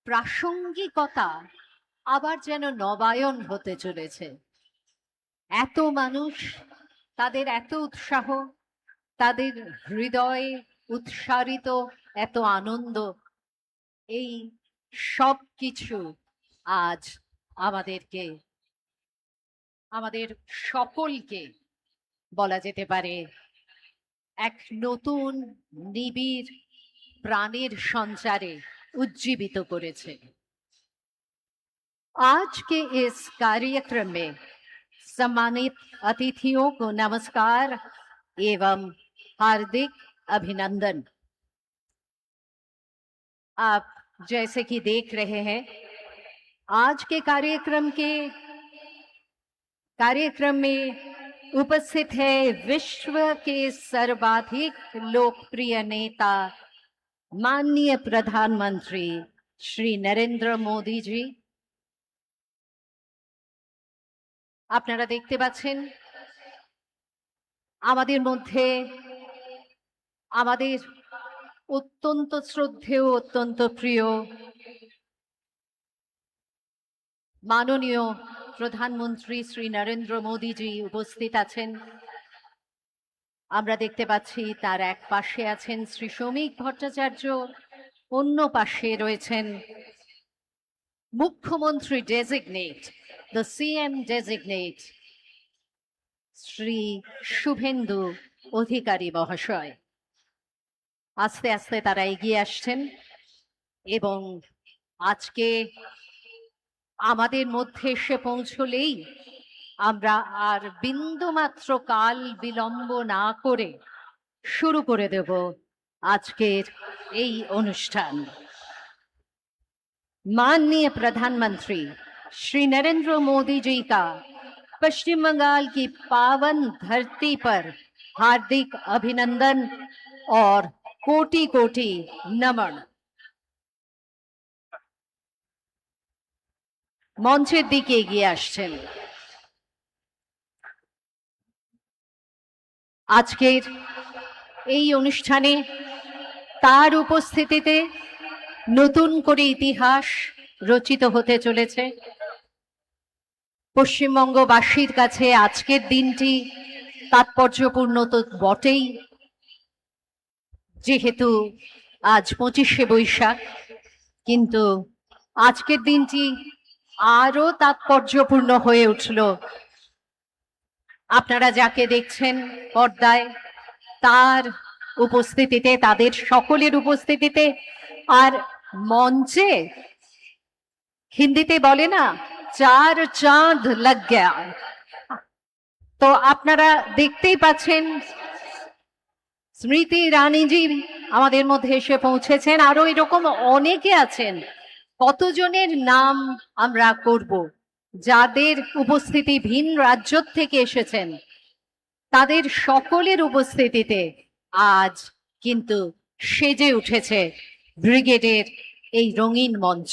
প্রাসঙ্গিকতা আবার যেন নবায়ন হতে চলেছে। এত মানুষ, তাদের এত উৎসাহ, তাদের হৃদয়ে উৎসারিত এত আনন্দ, এই সব কিছু আজ আমাদেরকে, আমাদের সকলকে বলা যেতে পারে এক নতুন নিবিড় প্রাণের সঞ্চারে उज्जीवित করেছে। आज के इस कार्यक्रम में सम्मानित अतिथियों को नमस्कार एवं हार्दिक अभिनंदन। आप जैसे कि देख रहे हैं, आज के कार्यक्रम में उपस्थित है विश्व के सर्वाधिक लोकप्रिय नेता माननीय प्रधानमंत्री श्री नरेंद्र मोदी जी। আপনারা দেখতে পাচ্ছেন আমাদের মধ্যে আমাদের অত্যন্ত শ্রদ্ধেয়, অত্যন্ত প্রিয় মাননীয় প্রধানমন্ত্রী শ্রী নরেন্দ্র মোদি জি উপস্থিত আছেন। আমরা দেখতে পাচ্ছি তার এক পাশে আছেন শ্রী শ্রমিক ভট্টাচার্য, অন্য পাশে রয়েছেন মুখ্যমন্ত্রী designate, the CM designate Shri Suvendu Adhikari মহাশয়। আস্তে আস্তে তারা এগিয়ে আসছেন এবং আজকে আমাদের মধ্যে এসে পৌঁছলেই আমরা আর বিন্দুমাত্র কাল বিলম্ব না করে শুরু করে দেব আজকের এই অনুষ্ঠান। माननीय प्रधानमंत्री श्री नरेंद्र मोदी जी का पश्चिम बंगाल की पावन धरती पर हार्दिक अभिनंदन और कोटि कोटि नमन। मंचेर दिके एगिए आसছেন। আজকের এই অনুষ্ঠানে তার উপস্থিতিতে নতুন করে ইতিহাস রচিত হতে চলেছে। পশ্চিমবঙ্গবাসীর কাছে আজকের দিনটি তাৎপর্যপূর্ণ তো বটেই, যেহেতু আজ 25শে বৈশাখ, কিন্তু আজকের দিনটি আরো তাৎপর্যপূর্ণ হয়ে উঠল আপনারা যাকে দেখছেন পর্দায় তার উপস্থিতিতে, তাদের সকলের উপস্থিতিতে। আর মঞ্চে হিন্দিতে বলে না, চার চাঁদ লাগ গয়া, তো আপনারা দেখতেই পাচ্ছেন স্মৃতি ইরানিজি আমাদের মধ্যে এসে পৌঁছেছেন। আরো এরকম অনেকে আছেন, কতজনের নাম আমরা করব, যাদের উপস্থিতি ভিন রাজ্য থেকে এসেছেন, তাদের সকলের উপস্থিতিতে আজ কিন্তু সেজে উঠেছে ব্রিগেডের এই রঙিন মঞ্চ।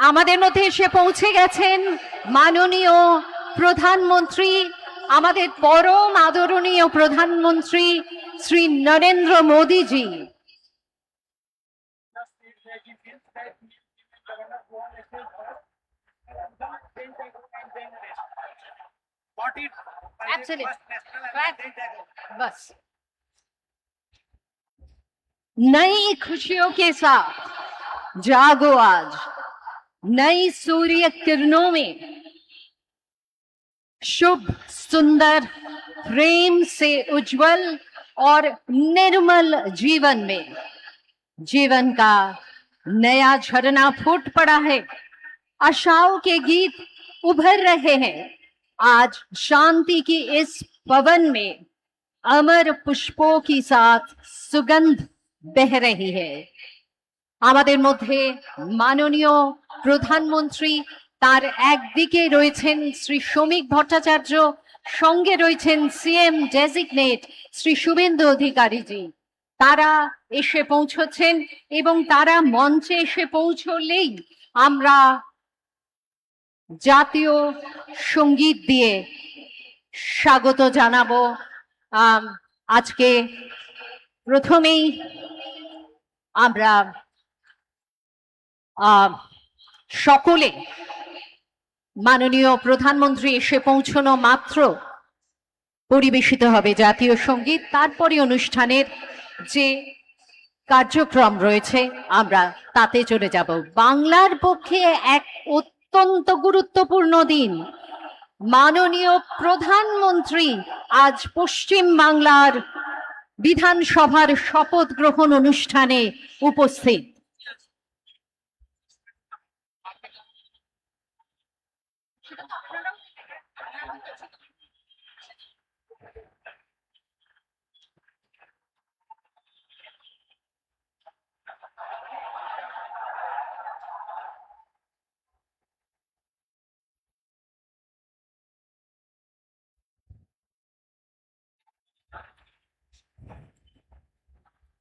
আমাদের মধ্যে এসে পৌঁছে গেছেন মাননীয় প্রধানমন্ত্রী, আমাদের পরম আদরণীয় প্রধানমন্ত্রী শ্রী নরেন্দ্র মোদি জি। बस नई खुशियों के साथ जागो आज, नई सूर्य किरणों में, शुभ सुंदर प्रेम से उज्जवल और निर्मल जीवन में जीवन का नया झरना फूट पड़ा है। आशाओं के गीत उभर रहे हैं। आज शांति की इस पवन में अमर पुष्पों की साथ सुगंध बह रही है। আমাদের মধ্যে মাননীয় প্রধানমন্ত্রী তার একদিকে রয়েছেন শ্রী শ্রমিক ভট্টাচার্য, সঙ্গে রয়েছেন সিএম ডেজিগনেট শ্রী শুভেন্দু অধিকারীজি। তারা এসে পৌঁছচ্ছেন এবং তারা মঞ্চে এসে পৌঁছলেই আমরা জাতীয় সঙ্গীত দিয়ে স্বাগত জানাবো। আজকে প্রথমেই আমরা সকলে মাননীয় প্রধানমন্ত্রী এসে পৌঁছানো মাত্র পরিবেশিত হবে জাতীয় সঙ্গীত। তারপরে অনুষ্ঠানের যে কার্যক্রম রয়েছে আমরা তাতে চলে যাব। বাংলার পক্ষে এক অত্যন্ত গুরুত্বপূর্ণ দিন। মাননীয় প্রধানমন্ত্রী আজ পশ্চিম বাংলার বিধানসভার শপথ গ্রহণ অনুষ্ঠানে উপস্থিত।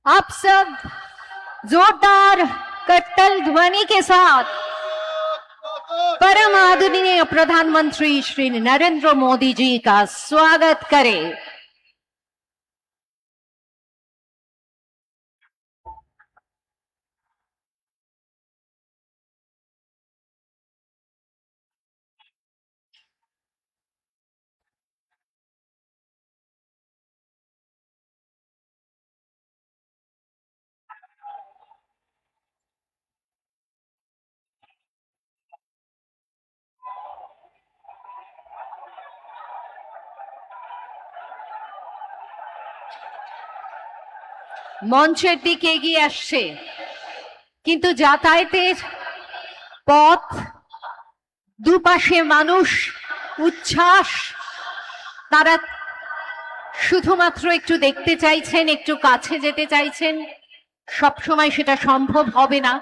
आप सब जोरदार कट्टल ध्वनि के साथ परम आदरणीय प्रधानमंत्री श्री नरेंद्र मोदी जी का स्वागत करें। মঞ্চের দিকে এগিয়ে আসছে, কিন্তু যাতায়াতের পথ দুপাশে মানুষ উচ্ছ্বাস, তারা শুধুমাত্র একটু দেখতে চাইছেন, একটু কাছে যেতে চাইছেন। সবসময় সেটা সম্ভব হবে না।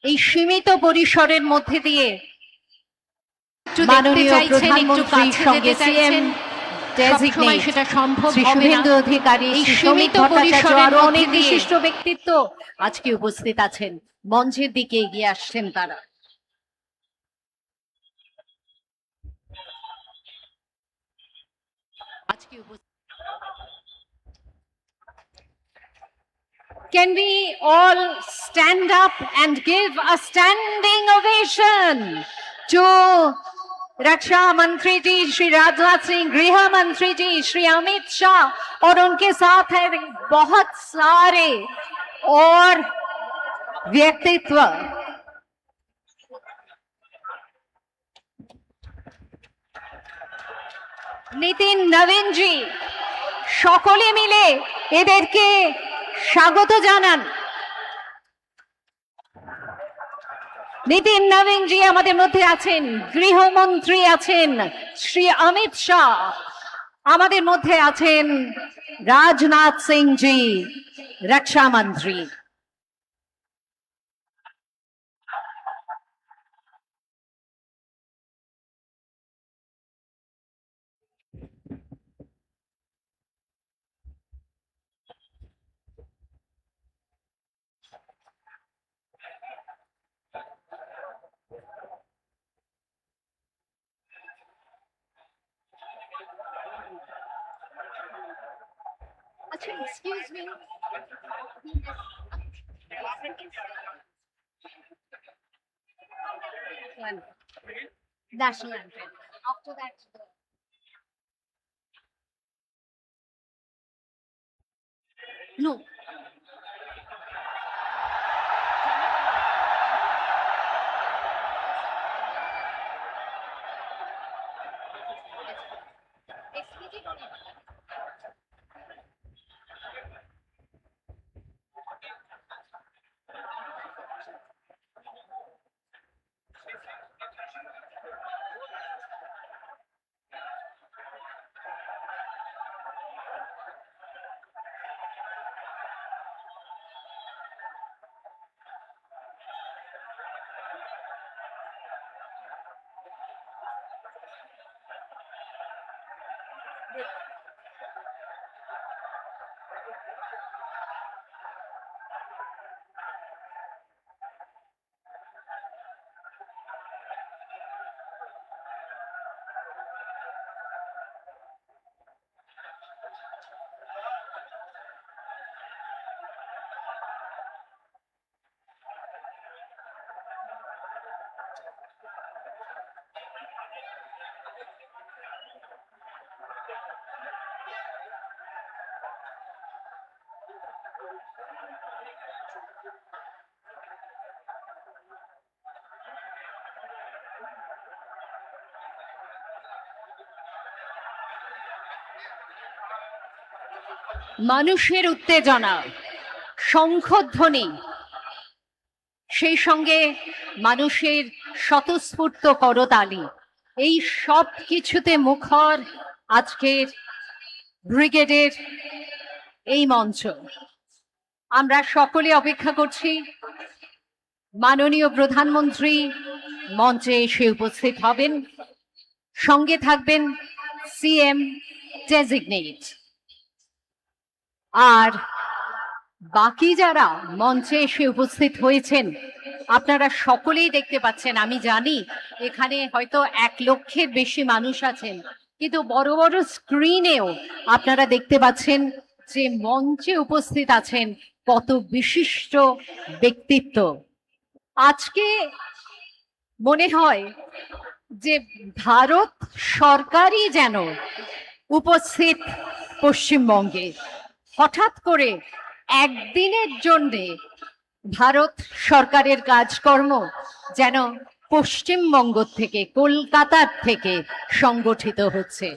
এই সীমিত পরিসরের মধ্যে দিয়ে মাননীয় প্রধানমন্ত্রী সঙ্গে সিএম ডেজিগনেট সেটা সম্ভব হবে না। শুভেন্দু অধিকারী, এই সীমিত পরিসরে আরো অনেক বিশিষ্ট ব্যক্তিত্ব আজকে উপস্থিত আছেন। মঞ্চের দিকে এগিয়ে আসছেন তারা। আজকে Can we all stand up and give a standing ovation to रक्षा मंत्री जी श्री राजनाथ सिंह, गृह मंत्री जी श्री अमित शाह और उनके साथ है बहुत सारे और व्यक्तित्व। नितिन नवीन जी সকলে মিলে এদেরকে স্বাগত জানান। নিতিন নবীন জি আমাদের মধ্যে আছেন, গৃহমন্ত্রী আছেন শ্রী অমিত শাহ, আমাদের মধ্যে আছেন রাজনাথ সিং জি, রক্ষা মন্ত্রী। Excuse me. National anthem. After that, no. মানুষের উত্তেজনা, শঙ্খধ্বনি, সেই সঙ্গে মানুষের স্বতঃস্ফূর্ত করতালি, এই সব কিছুতে মুখর আজকের ব্রিগেডের এই মঞ্চ। আমরা সকলে অপেক্ষা করছি মাননীয় প্রধানমন্ত্রী মঞ্চে এসে উপস্থিত হবেন, সঙ্গে থাকবেন সিএম ডেজিগনেট। আর বাকি যারা মঞ্চে এসে উপস্থিত হয়েছেন আপনারা সকলেই দেখতে পাচ্ছেন। আমি জানি এখানে হয়তো 1 লক্ষের বেশি মানুষ আছেন, কিন্তু বড় বড় স্ক্রিনেও আপনারা দেখতে পাচ্ছেন যে মঞ্চে উপস্থিত আছেন কত বিশিষ্ট ব্যক্তিত্ব। আজকে মনে হয় যে ভারত সরকারই যেন উপস্থিত পশ্চিমবঙ্গে। হঠাৎ করে একদিনের জন্যে ভারত সরকারের কাজকর্ম যেন পশ্চিমবঙ্গ থেকে, কলকাতার থেকে সংগঠিত হচ্ছে।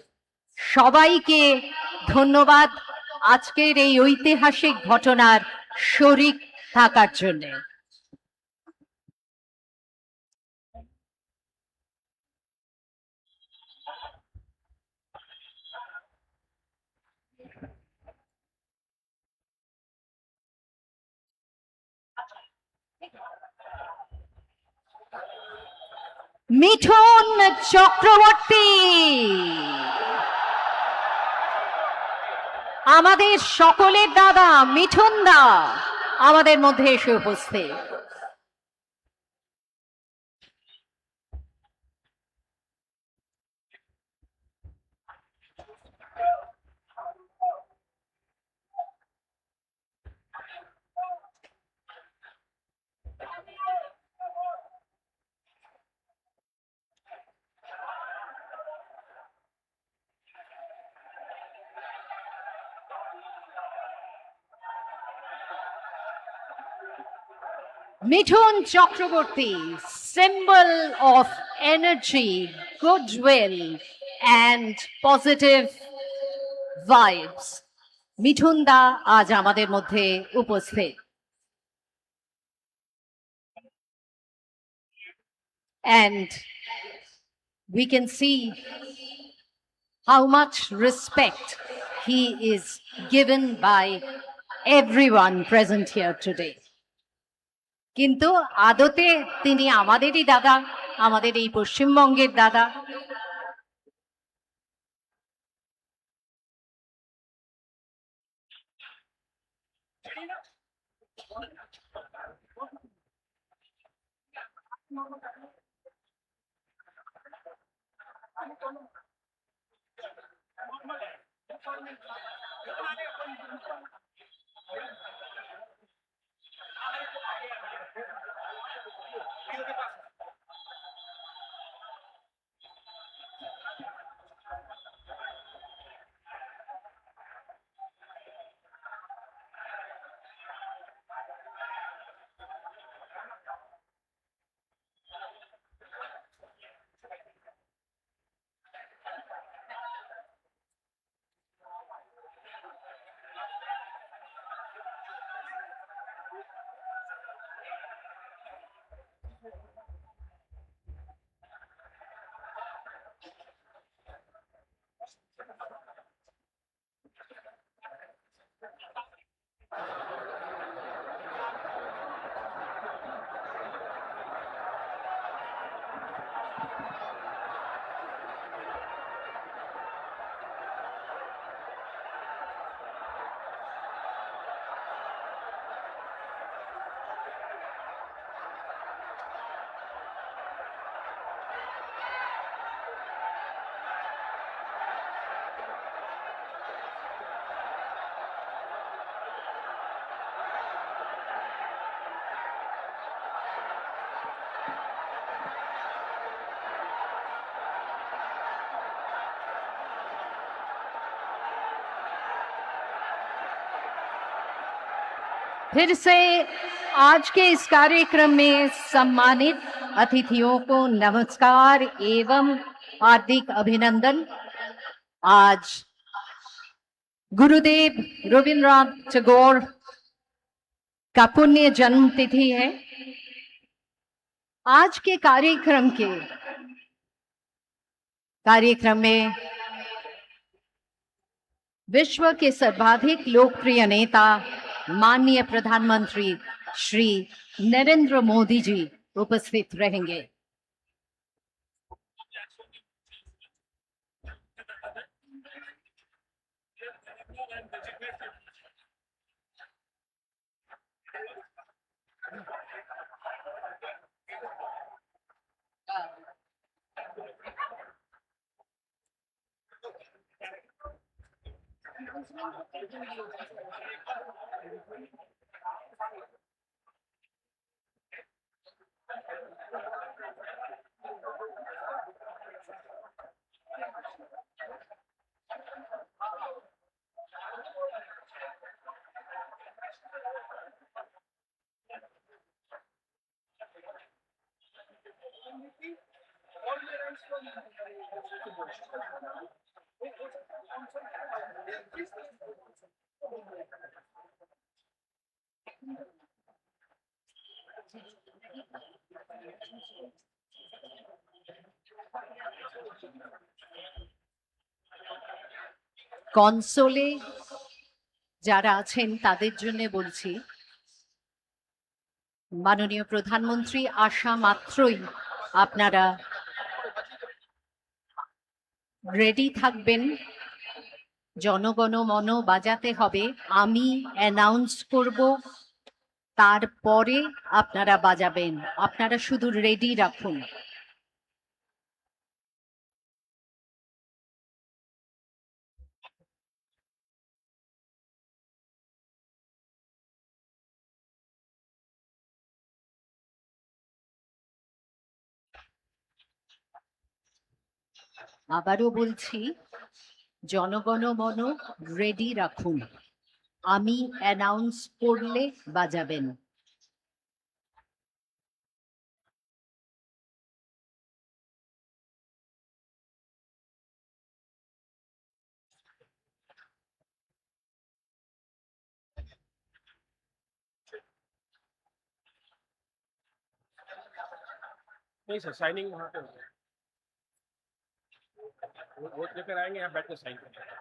সবাইকে ধন্যবাদ আজকের এই ঐতিহাসিক ঘটনার শরিক থাকার জন্য। মিঠুন চক্রবর্তী আমাদের সকলের দাদা, মিঠুন দা আমাদের মধ্যে এসে উপস্থিত। Mithun Chakraborty, symbol of energy, goodwill and positive vibes. Mithun দা আজ আমাদের মধ্যে উপস্থিত। And we can see how much respect he is given by everyone present here today. কিন্তু আদতে তিনি আমাদেরই দাদা, আমাদের এই পশ্চিমবঙ্গের দাদা। फिर से आज के इस कार्यक्रम में सम्मानित अतिथियों को नमस्कार एवं हार्दिक अभिनंदन। आज गुरुदेव रविन्द्रनाथ टैगोर का पुण्य जन्म तिथि है। आज के कार्यक्रम में विश्व के सर्वाधिक लोकप्रिय नेता माननीय प्रधानमंत्री श्री नरेंद्र मोदी जी उपस्थित रहेंगे। কনসোলে যারা আছেন তাদের জন্য বলছি, মাননীয় প্রধানমন্ত্রী আসা মাত্রই আপনারা রেডি থাকবেন। জনগণ মন বাজাতে হবে, আমি অ্যানাউন্স করব, তারপরে আপনারা বাজাবেন। আপনারা শুধু রেডি রাখুন। আবারও বলছি, জনগণ মন রেডি রাখুন, আমি অ্যানাউন্স করলে বাজাবেন। नहीं सर, साइनिंग वहाँ पे वोट लेकर आएंगे, यहाँ बैठ कर साइन करेंगे।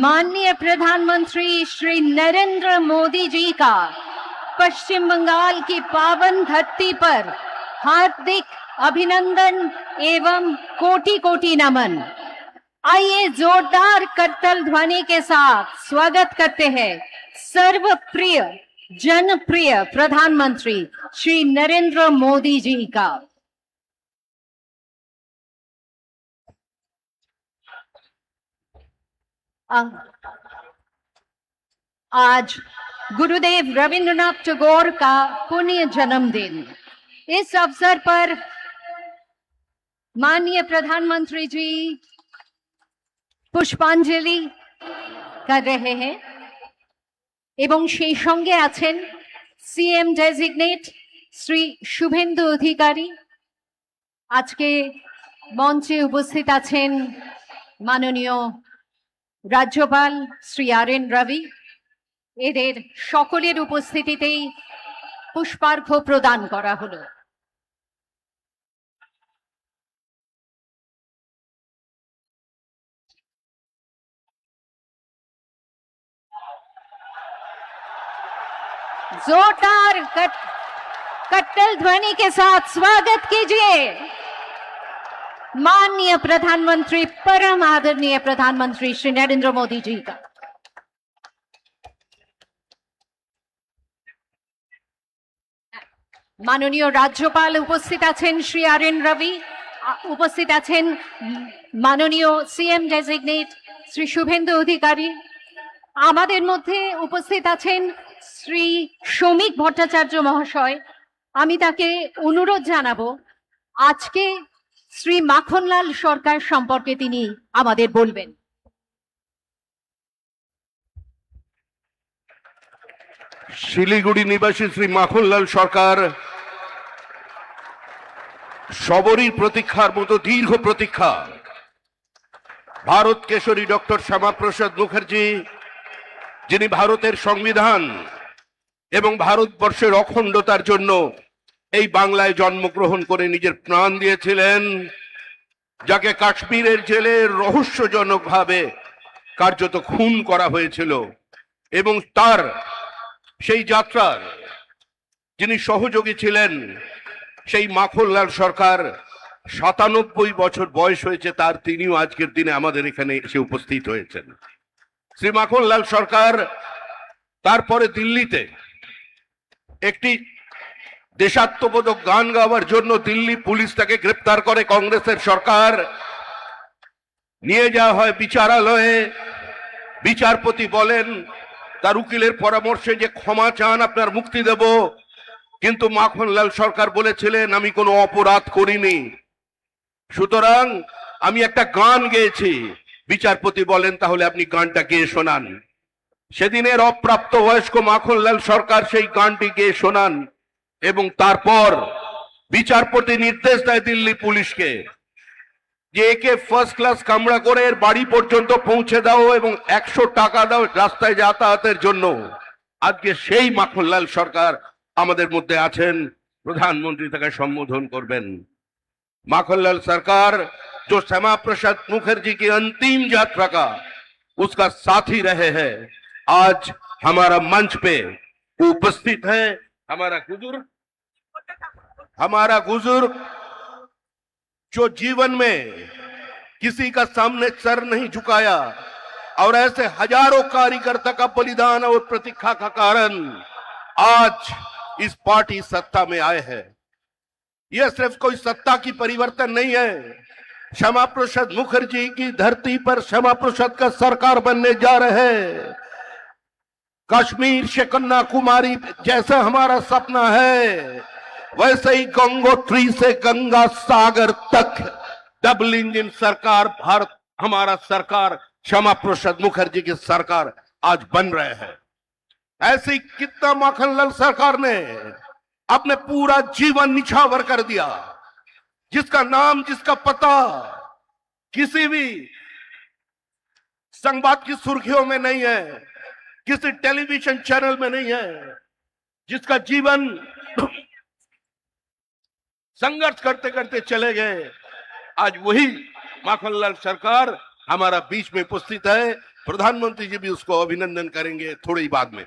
माननीय प्रधानमंत्री श्री नरेंद्र मोदी जी का पश्चिम बंगाल की पावन धरती पर हार्दिक अभिनंदन एवं कोटि कोटि नमन। आइए जोरदार करतल ध्वनि के साथ स्वागत करते हैं सर्वप्रिय जनप्रिय प्रधानमंत्री श्री नरेंद्र मोदी जी का। अं- आज गुरुदेव रविंद्रनाथ टैगोर का पुण्य जन्मदिन। इस अवसर पर माननीय प्रधानमंत्री जी पुष्पांजलि कर रहे हैं এবং সেই সঙ্গে আছেন সিএম ডেজিগনেট শ্রী শুভেন্দু অধিকারী। আজকে মঞ্চে উপস্থিত আছেন মাননীয় রাজ্যপাল শ্রী আর এন রবি। এদের সকলের উপস্থিতিতেই পুষ্পার্ঘ্য প্রদান করা হলো। जोरदार कट्टल ध्वनि के साथ स्वागत कीजिए माननीय प्रधानमंत्री, परम आदरणीय प्रधानमंत्री श्री नरेंद्र मोदी जी का। माननीय राज्यपाल उपस्थित आছেন श्री आर एन रवि, उपस्थित আছেন মাননীয় সিএম ডেজিগনেট শ্রী শুভেন্দু অধিকারী। আমাদের মধ্যে উপস্থিত আছেন শ্রী শ্রমিক ভট্টাচার্য মহাশয়। আমি তাকে অনুরোধ জানাবো আজকে শ্রী মাখনলাল সরকার সম্পর্কে তিনি আমাদের বলবেন। শিলিগুড়ি নিবাসী শ্রী মাখনলাল সরকার সবরই প্রতীক্ষার মতো দীর্ঘ প্রতীক্ষা। ভারত কেশরী ডক্টর শ্যামাপ্রসাদ মুখার্জি, যিনি ভারতের সংবিধান এবং ভারতবর্ষের অখণ্ডতার জন্য এই বাংলায় জন্মগ্রহণ করে নিজের প্রাণ দিয়েছিলেন, যাকে কাশ্মীরের জেলে রহস্যজনকভাবে কার্যত খুন করা হয়েছিল, এবং তার সেই যাত্রার যিনি সহযোগী ছিলেন, সেই মাখনলাল সরকার ৯৭ বছর বয়স হয়েছে তার, তিনিও আজকের দিনে আমাদের এখানে এসে উপস্থিত হয়েছেন। শ্রী মাখনলাল সরকার তারপরে দিল্লিতে একটি দেশাত্মবোধক গান গাওয়ার জন্য দিল্লি পুলিশ তাকে গ্রেপ্তার করে। কংগ্রেসের সরকার নিয়ে যাওয়া হয় বিচারালয়ে। বিচারপতি বলেন তার উকিলের পরামর্শে যে ক্ষমা চান, আপনার মুক্তি দেব। কিন্তু মাখনলাল সরকার বলেছিলেন আমি কোনো অপরাধ করিনি, সুতরাং আমি একটা গান গেয়েছি। বিচারপতি বলেন তাহলে আপনি গানটা গেয়ে শোনান। সেদিনের অপ্রাপ্ত বয়স্ক মাখনলাল সরকার সেই গানটি গেয়ে শোনান, এবং তারপর বিচারপতি নির্দেশ দেয় দিল্লি পুলিশকে যে একে ফার্স্ট ক্লাস কামরা করে এর বাড়ি পর্যন্ত পৌঁছে দাও এবং ১০০ টাকা দাও রাস্তায় যাতায়াতের জন্য। আজকে সেই মাখনলাল সরকার আমাদের মধ্যে আছেন, প্রধানমন্ত্রী তাকে সম্বোধন করবেন। माखनलाल सरकार जो श्यामा प्रसाद मुखर्जी की अंतिम यात्रा का उसका साथी रहे हैं, आज हमारा मंच पे उपस्थित है। हमारा बुजुर्ग जो जीवन में किसी का सामने सर नहीं झुकाया और ऐसे हजारों कार्यकर्ता का बलिदान और प्रतीक्षा का कारण आज इस पार्टी सत्ता में आए हैं। यह सिर्फ कोई सत्ता की परिवर्तन नहीं है, श्यामा प्रसाद मुखर्जी की धरती पर श्यामा प्रसाद का सरकार बनने जा रहे हैं। कश्मीर से कन्याकुमारी जैसा हमारा सपना है, वैसे ही गंगोत्री से गंगा सागर तक डबल इंजन सरकार भारत, हमारा सरकार श्यामा प्रसाद मुखर्जी की सरकार आज बन रहे हैं। ऐसी कितना माखनलाल सरकार ने अपने पूरा जीवन निछावर कर दिया, जिसका नाम जिसका पता किसी भी संवाद की सुर्खियों में नहीं है, किसी टेलीविजन चैनल में नहीं है, जिसका जीवन संघर्ष करते करते चले गए। आज वही माखनलाल सरकार हमारा बीच में उपस्थित है। प्रधानमंत्री जी भी उसको अभिनंदन करेंगे थोड़ी बाद में।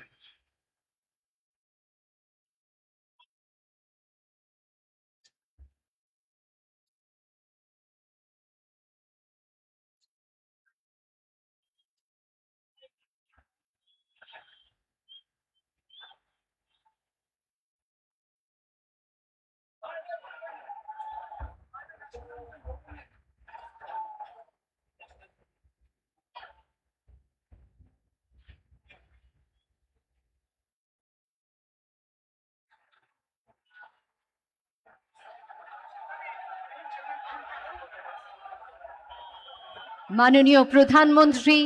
মাননীয় প্রধানমন্ত্রী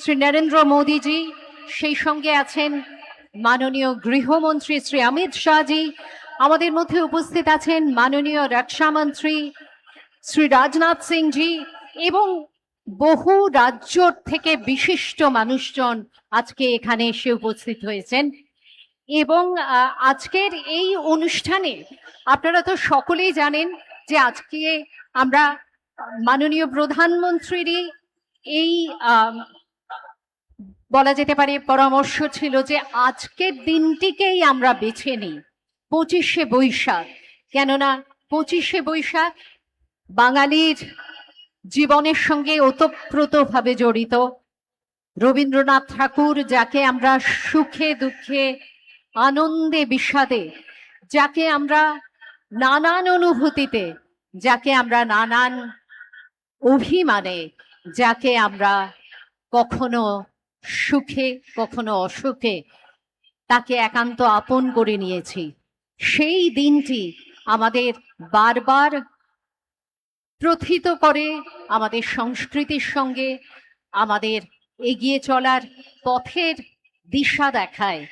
শ্রী নরেন্দ্র মোদীজি, সেই সঙ্গে আছেন মাননীয় গৃহমন্ত্রী শ্রী অমিত শাহজি, আমাদের মধ্যে উপস্থিত আছেন মাননীয় রক্ষামন্ত্রী শ্রী রাজনাথ সিংজি এবং বহু রাজ্য থেকে বিশিষ্ট মানুষজন আজকে এখানে এসে উপস্থিত হয়েছেন। এবং আজকের এই অনুষ্ঠানে আপনারা তো সকলেই জানেন যে আজকে আমরা মাননীয় প্রধানমন্ত্রীরই এই বলা যেতে পারে পরামর্শ ছিল যে আজকের দিনটিকেই আমরা বেছে নিই 25শে বৈশাখ। কেননা 25শে বৈশাখ বাঙালির জীবনের সঙ্গে ওতপ্রোতভাবে জড়িত। রবীন্দ্রনাথ ঠাকুর, যাকে আমরা সুখে দুঃখে আনন্দে বিষাদে, যাকে আমরা নানান অনুভূতিতে, যাকে আমরা নানান অভিমানে, যাকে আমরা কখনো সুখে কখনো অসুখে তাকে একান্ত আপন করে নিয়েছি। সেই দিনটি আমাদের বারবার প্রথিত করে, আমাদের সংস্কৃতির সঙ্গে আমাদের এগিয়ে চলার পথের দিশা দেখায়।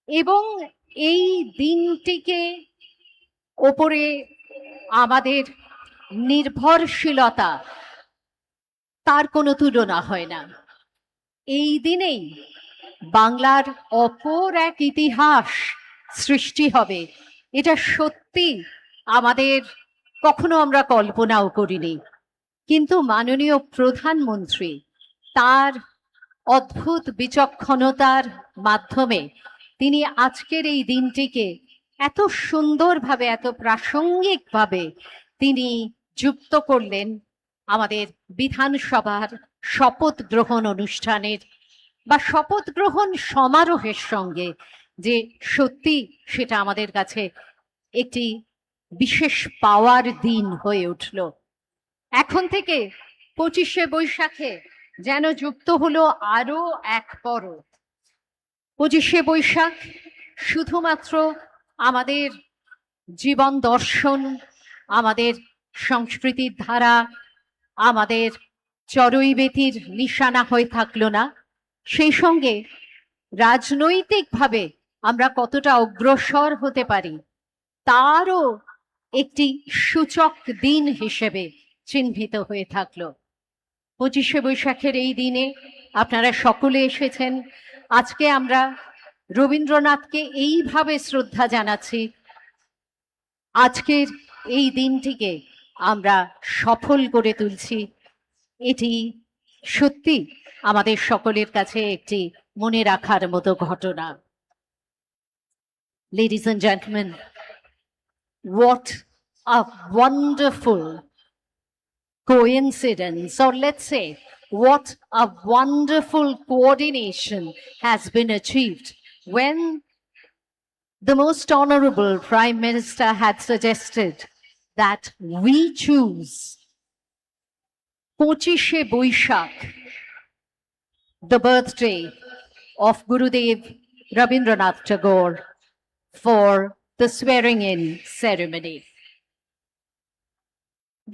এবং এই দিনটিকে ওপরে আমাদের নির্ভরশীলতা, তার কোনো তুলনা হয় না। এই দিনেই বাংলার অপর এক ইতিহাস সৃষ্টি হবে, এটা সত্যি আমাদের কখনো আমরা কল্পনাও করিনি। কিন্তু মাননীয় প্রধানমন্ত্রী তার অদ্ভুত বিচক্ষণতার মাধ্যমে তিনি আজকের এই দিনটিকে এত সুন্দরভাবে, এত প্রাসঙ্গিকভাবে তিনি যুক্ত করলেন আমাদের বিধানসভার শপথ গ্রহণ অনুষ্ঠানের বা শপথ গ্রহণ সমারোহের সঙ্গে, যে সত্যি সেটা আমাদের কাছে একটি বিশেষ পাওয়ার দিন হয়ে উঠল। এখন থেকে 25শে বৈশাখে যেন যুক্ত হলো আরো এক পরব। 25শে বৈশাখ শুধুমাত্র আমাদের জীবন দর্শন, আমাদের সংস্কৃতির ধারা, আমাদের চড়ুইবেতির নিশানা হয়ে থাকলো না, সেই সঙ্গে রাজনৈতিকভাবে আমরা কতটা অগ্রসর হতে পারি তারও একটি সূচক দিন হিসেবে চিহ্নিত হয়ে থাকলো। 25শে বৈশাখের এই দিনে আপনারা সকলে এসেছেন। আজকে আমরা রবীন্দ্রনাথকে এইভাবে শ্রদ্ধা জানাচ্ছি। আজকের এই দিনটিকে আমরা সফল করে তুলছি। এটি সত্যি আমাদের সকলের কাছে একটি মনে রাখার মতো ঘটনা। Ladies and gentlemen, what a wonderful coincidence, or let's say, what a wonderful coordination has been achieved when the most honorable Prime Minister had suggested that we choose 25শে Boishakh, the birthday of Gurudev Rabindranath Tagore, for the swearing-in ceremony.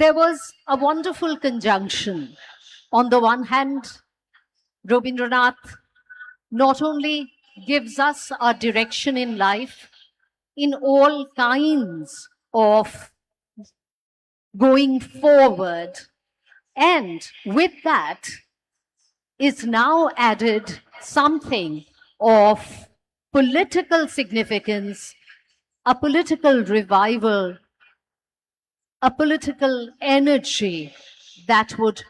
There was a wonderful conjunction. On the one hand, Rabindranath not only gives us a direction in life in all kinds of going forward, and with that is now added something of political significance, a political revival, a political energy that would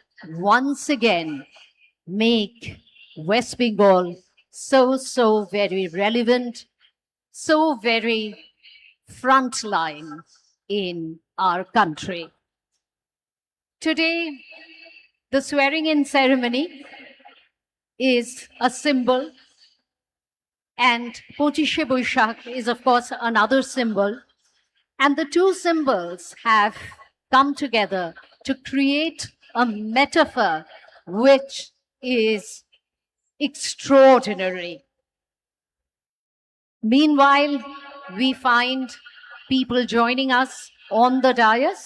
once again make West Bengal so very relevant, so very frontline in our country. Today, the swearing-in ceremony is a symbol, and 25শে Boishakh is of course another symbol, and the two symbols have come together to create a metaphor which is extraordinary. Meanwhile, we find people joining us on the dais.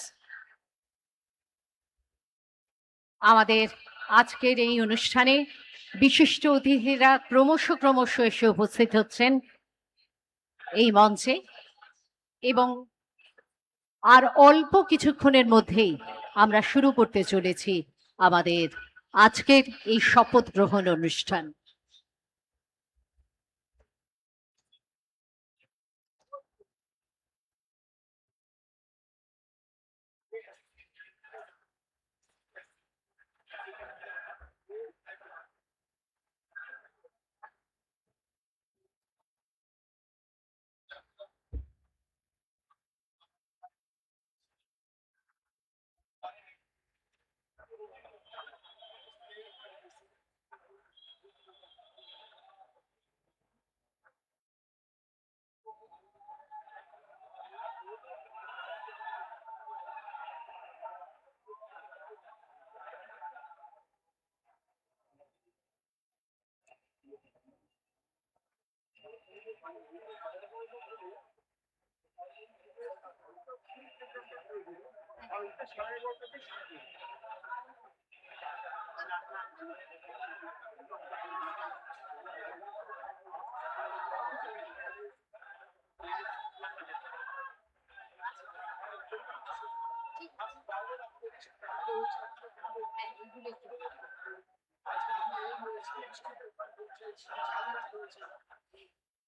আমাদের আজকের এই অনুষ্ঠানে বিশিষ্ট অতিথিরা ক্রমশ এসে উপস্থিত হচ্ছেন এই মঞ্চে, এবং আর অল্প কিছুক্ষণের মধ্যেই আমরা শুরু করতে চলেছি আমাদের আজকের এই শপথ গ্রহণ অনুষ্ঠান।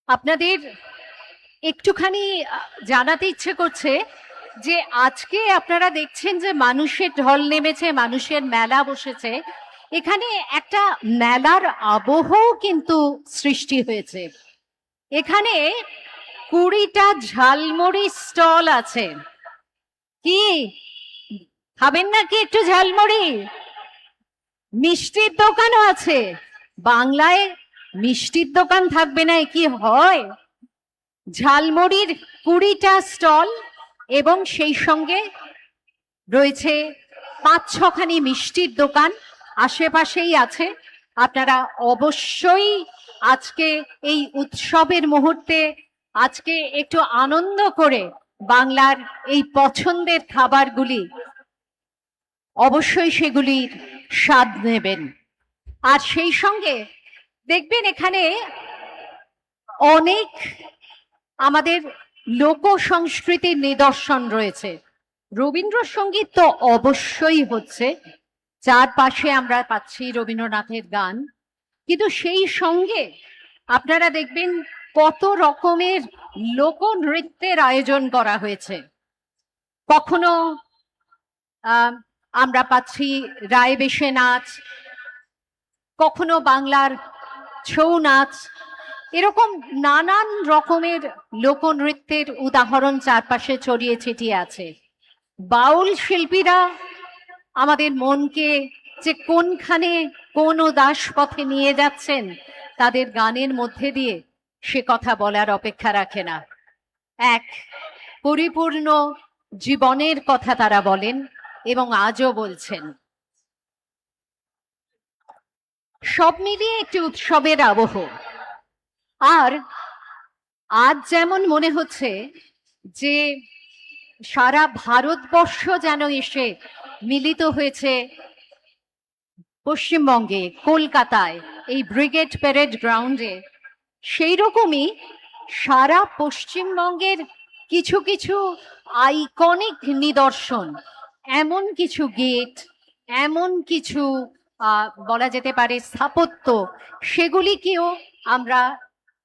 আপনাদের একটুখানি জানাতে ইচ্ছে করছে যে আজকে আপনারা দেখছেন যে মানুষের ঢল নেমেছে, মানুষের মেলা বসেছে। এখানে একটা মেলার আবহও কিন্তু সৃষ্টি হয়েছে। এখানে 20টা ঝালমুড়ি স্টল আছে। কি খাবেন নাকি একটু ঝালমুড়ি? মিষ্টির দোকানও আছে। বাংলায় মিষ্টির দোকান থাকবে না, কি হয়? ঝালমুড়ির 20টা স্টল এবং সেই সঙ্গে রয়েছে 5-6খানি মিষ্টির দোকান আশেপাশেই আছে। আপনারা অবশ্যই আজকে এই উৎসবের মুহূর্তে আজকে একটু আনন্দ করে বাংলার এই পছন্দের খাবারগুলি অবশ্যই সেগুলির স্বাদ নেবেন। আর সেই সঙ্গে দেখবেন এখানে অনেক আমাদের লোক সংস্কৃতির নিদর্শন রয়েছে। রবীন্দ্রসঙ্গীত তো অবশ্যই হচ্ছে, চারপাশে আমরা পাচ্ছি রবীন্দ্রনাথের গান, কিন্তু সেই সঙ্গে আপনারা দেখবেন কত রকমের লোকনৃত্যের আয়োজন করা হয়েছে। কখনো আমরা পাচ্ছি রায়বেশে নাচ, কখনো বাংলার ছৌ নাচ, এরকম নানান রকমের লোকনৃত্যের উদাহরণ চারপাশে ছড়িয়ে ছিটিয়ে আছে। বাউল শিল্পীরা আমাদের মনকে যে কোনখানে কোন উদাস পথে নিয়ে যাচ্ছেন তাদের গানের মধ্যে দিয়ে, সে কথা বলার অপেক্ষা রাখে না। এক পরিপূর্ণ জীবনের কথা তারা বলেন এবং আজও বলছেন। সব মিলিয়ে একটি উৎসবের আবহ। আর আজ যেমন মনে হচ্ছে যে সারা ভারতবর্ষ যেন এসে মিলিত হয়েছে পশ্চিমবঙ্গে, কলকাতায়, এই ব্রিগেড প্যারেড গ্রাউন্ডে, সেই রকমই সারা পশ্চিমবঙ্গের কিছু কিছু আইকনিক নিদর্শন, এমন কিছু গেট, এমন কিছু বলা যেতে পারে স্থাপত্য, সেগুলিকেও আমরা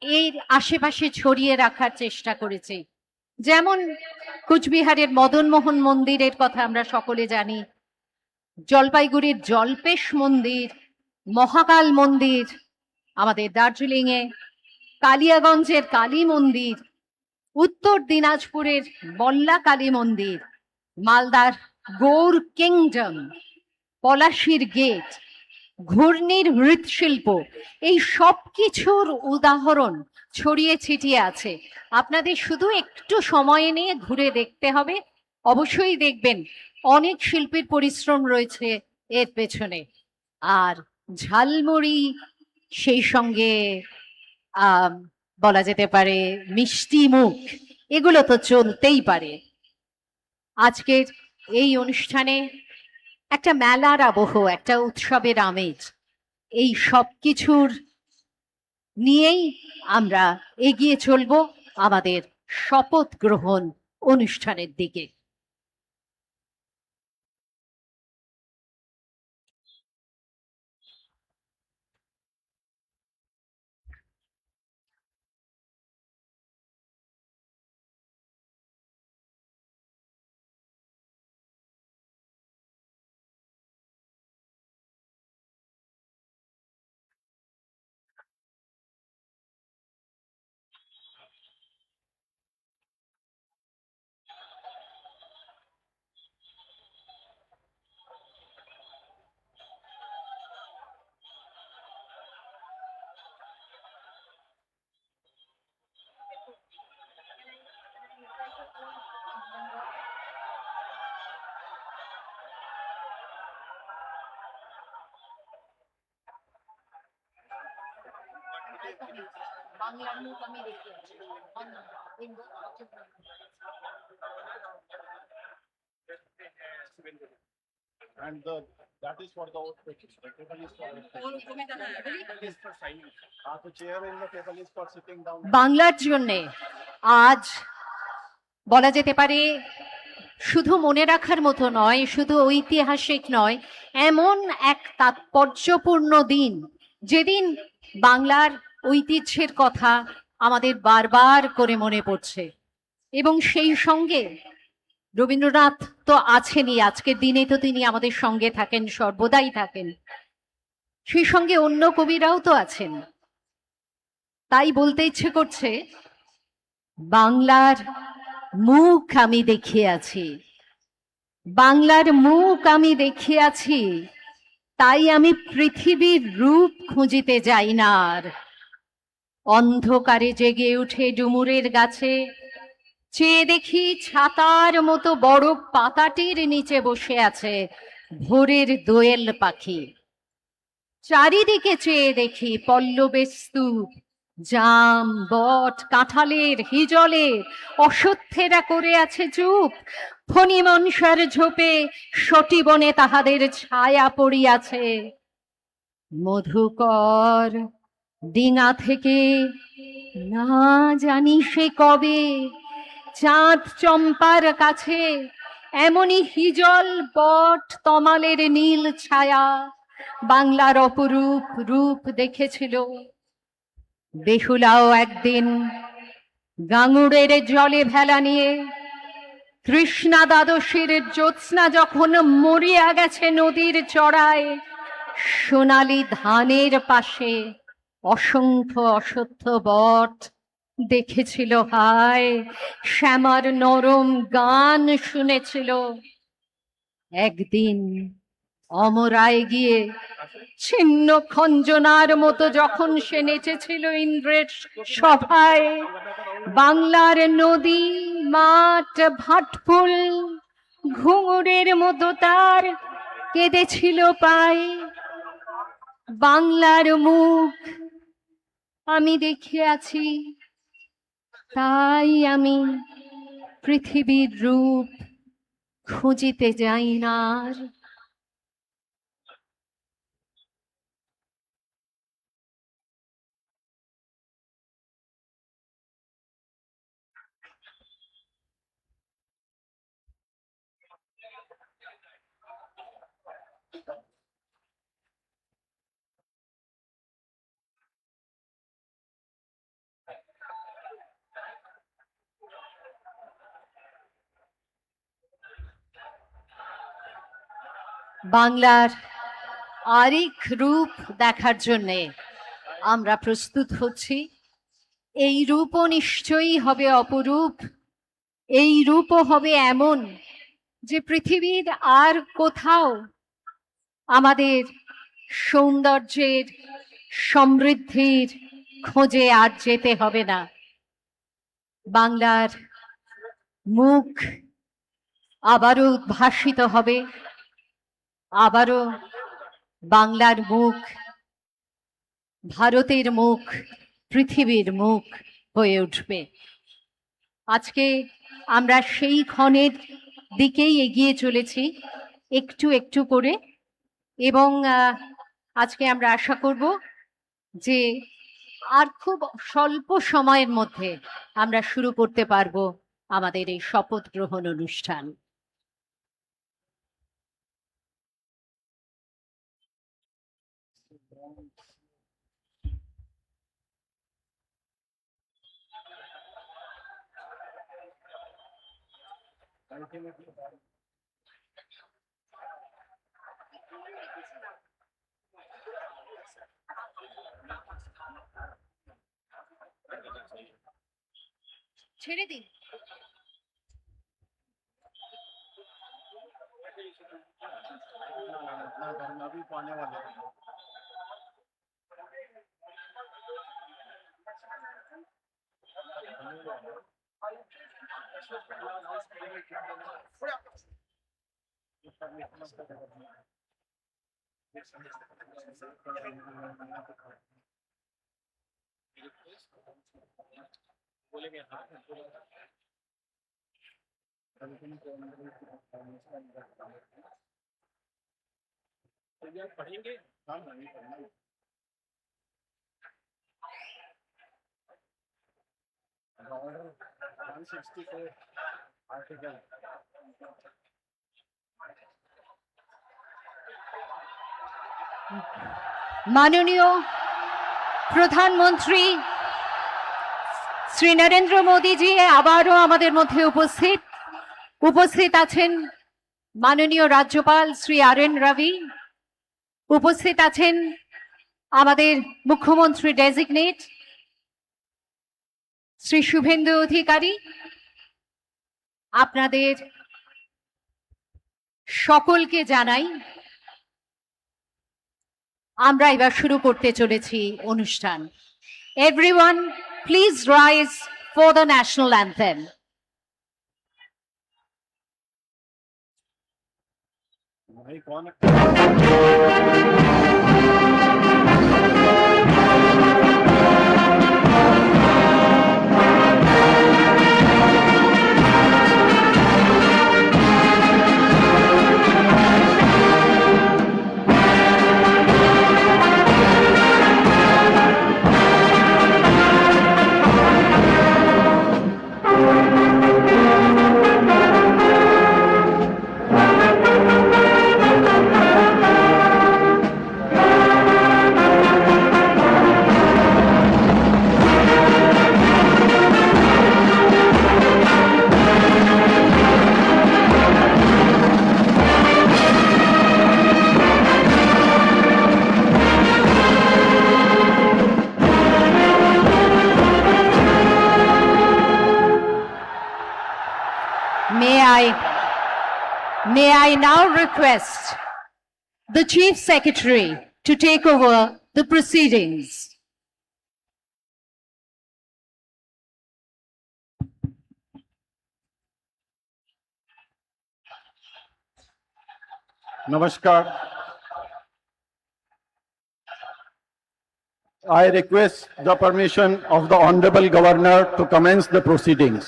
এর আশেপাশে ছড়িয়ে রাখার চেষ্টা করেছি। যেমন কুচবিহারের মদনমোহন মন্দিরের কথা আমরা সকলে জানি, জলপাইগুড়ির জল্পেশ মন্দির, মহাকাল মন্দির, আমাদের দার্জিলিং এ কালিয়াগঞ্জের কালী মন্দির, উত্তর দিনাজপুরের বল্লা কালী মন্দির, মালদার গৌর কিংডম, পলাশির গেট, ঘূর্ণির মৃৎশিল্প, এই সব কিছুর উদাহরণ ছড়িয়ে ছিটিয়ে আছে। আপনাদের শুধু একটু সময় নিয়ে ঘুরে দেখতে হবে। অবশ্যই দেখবেন অনেক শিল্পীর পরিশ্রম রয়েছে এর পেছনে। আর ঝালমুড়ি, সেই সঙ্গে বলা যেতে পারে মিষ্টি মুখ, এগুলো তো চলতেই পারে। আজকের এই অনুষ্ঠানে একটা মেলার আবহ, একটা উৎসবের আমেজ, এই সব কিছুর নিয়েই আমরা এগিয়ে চলব আমাদের শপথ গ্রহণ অনুষ্ঠানের দিকে। And that is for the oath taking. The table is for signing. The chair in the table is for sitting down. বাংলার জন্যে আজ বলা যেতে পারে শুধু মনে রাখার মতো নয়, শুধু ঐতিহাসিক নয়, এমন এক তাৎপর্যপূর্ণ দিন যেদিন বাংলার ঐতিহ্যের কথা আমাদের বারবার করে মনে পড়ছে। এবং সেই সঙ্গে রবীন্দ্রনাথ তো আছেনই, আজকের দিনে তো তিনি আমাদের সঙ্গে থাকেন, সর্বদাই থাকেন, সেই সঙ্গে অন্য কবিরাও তো আছেন। তাই বলতে ইচ্ছে করছে, বাংলার মুখ আমি দেখিয়াছি, বাংলার মুখ আমি দেখিয়াছি, তাই আমি পৃথিবীর রূপ খুঁজিতে যাই না আর। অন্ধকারে জেগে উঠে ডুমুরের গাছে চেয়ে দেখি ছাতার মতো বড় পাতাটির নিচে বসে আছে ভোরের দোয়েল পাখি। চারিদিকে চেয়ে দেখি পল্লবের স্তূপ, জাম, বট, কাঁঠালের, হিজলের, অশ্বত্থেরা করে আছে চুপ। ফণি মনসার ঝোপে সটিবনে তাহাদের ছায়া পড়িয়াছে। মধুকর ডিঙা থেকে না জানি সে কবে চাঁদ চম্পার কাছে এমনি হিজল, বট, তমালের নীল ছায়া বাংলার অপরূপ রূপ দেখেছিল। বেহুলাও একদিন গাঙুড়ের জলে ভেলা নিয়ে কৃষ্ণা দ্বাদশীর জ্যোৎস্না যখন মরিয়া গেছে নদীর চড়ায়, সোনালি ধানের পাশে অসংখ্য অশ্বত্থ বট দেখেছিল হায়, শ্যামার নরম গান শুনেছিল। একদিন অমরায় গিয়ে ছিন্ন খঞ্জনার মতো যখন সে নেচেছিল ইন্দ্রের সভায়, বাংলার নদী, মাঠ, ভাটফুল ঘুঙুরের মতো তার কেঁদেছিল পায়। বাংলার মুখ আমি দেখিয়াছি, তাই আমি পৃথিবীর রূপ খুঁজিতে যাই না আর। বাংলার আরেক রূপ দেখার জন্যে আমরা প্রস্তুত হচ্ছি। এই রূপও নিশ্চয়ই হবে অপরূপ, এই রূপও হবে এমন যে পৃথিবীর আর কোথাও আমাদের সৌন্দর্যের, সমৃদ্ধির খোঁজে আর যেতে হবে না। বাংলার মুখ আবারও উদ্ভাসিত হবে, আবারও বাংলার মুখ ভারতের মুখ, পৃথিবীর মুখ হয়ে উঠবে। আজকে আমরা সেই ক্ষণের দিকেই এগিয়ে চলেছি একটু একটু করে, এবং আজকে আমরা আশা করব যে আর খুব স্বল্প সময়ের মধ্যে আমরা শুরু করতে পারবো আমাদের এই শপথ গ্রহণ অনুষ্ঠান। ছেড়ে দিন। अभी पाने वाले हैं। बोलेंगे हाँ पढ़ेंगे हाँ नहीं पढ़ेंगे ऑर्डर 164 आर्टिकल মাননীয় প্রধানমন্ত্রী শ্রী নরেন্দ্র মোদীজি আবারও আমাদের মধ্যে উপস্থিত আছেন মাননীয় রাজ্যপাল শ্রী আর.এন. রবি, উপস্থিত আছেন আমাদের মুখ্যমন্ত্রী ডেজিগনেট শ্রী শুভেন্দু অধিকারী। আপনাদের সকলকে জানাই আমরা এবার শুরু করতে চলেছি অনুষ্ঠান। Everyone please rise for the national anthem. भाई कौन May I now request the Chief Secretary to take over the proceedings. Namaskar. I request the permission of the Honorable Governor to commence the proceedings.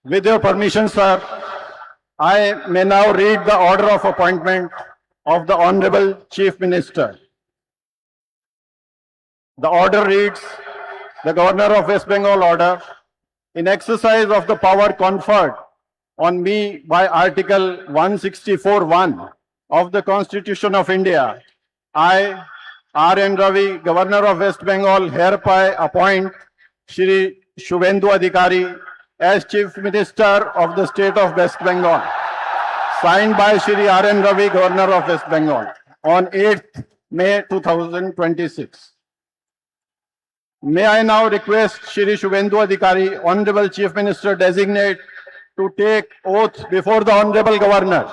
With your permission, sir, I may now read the order of appointment of the Honorable Chief Minister. The order reads, the Governor of West Bengal order, in exercise of the power conferred on me by Article 164(1) of the Constitution of India, I, R.N. Ravi, Governor of West Bengal, hereby appoint Shri Shubhendu Adhikari as Chief Minister of the State of West Bengal, signed by Shri R.N. Ravi, Governor of West Bengal, on 8th May 2026. May I now request Shri Shubhendu Adhikari, Honorable Chief Minister Designate, to take oath before the Honorable Governor.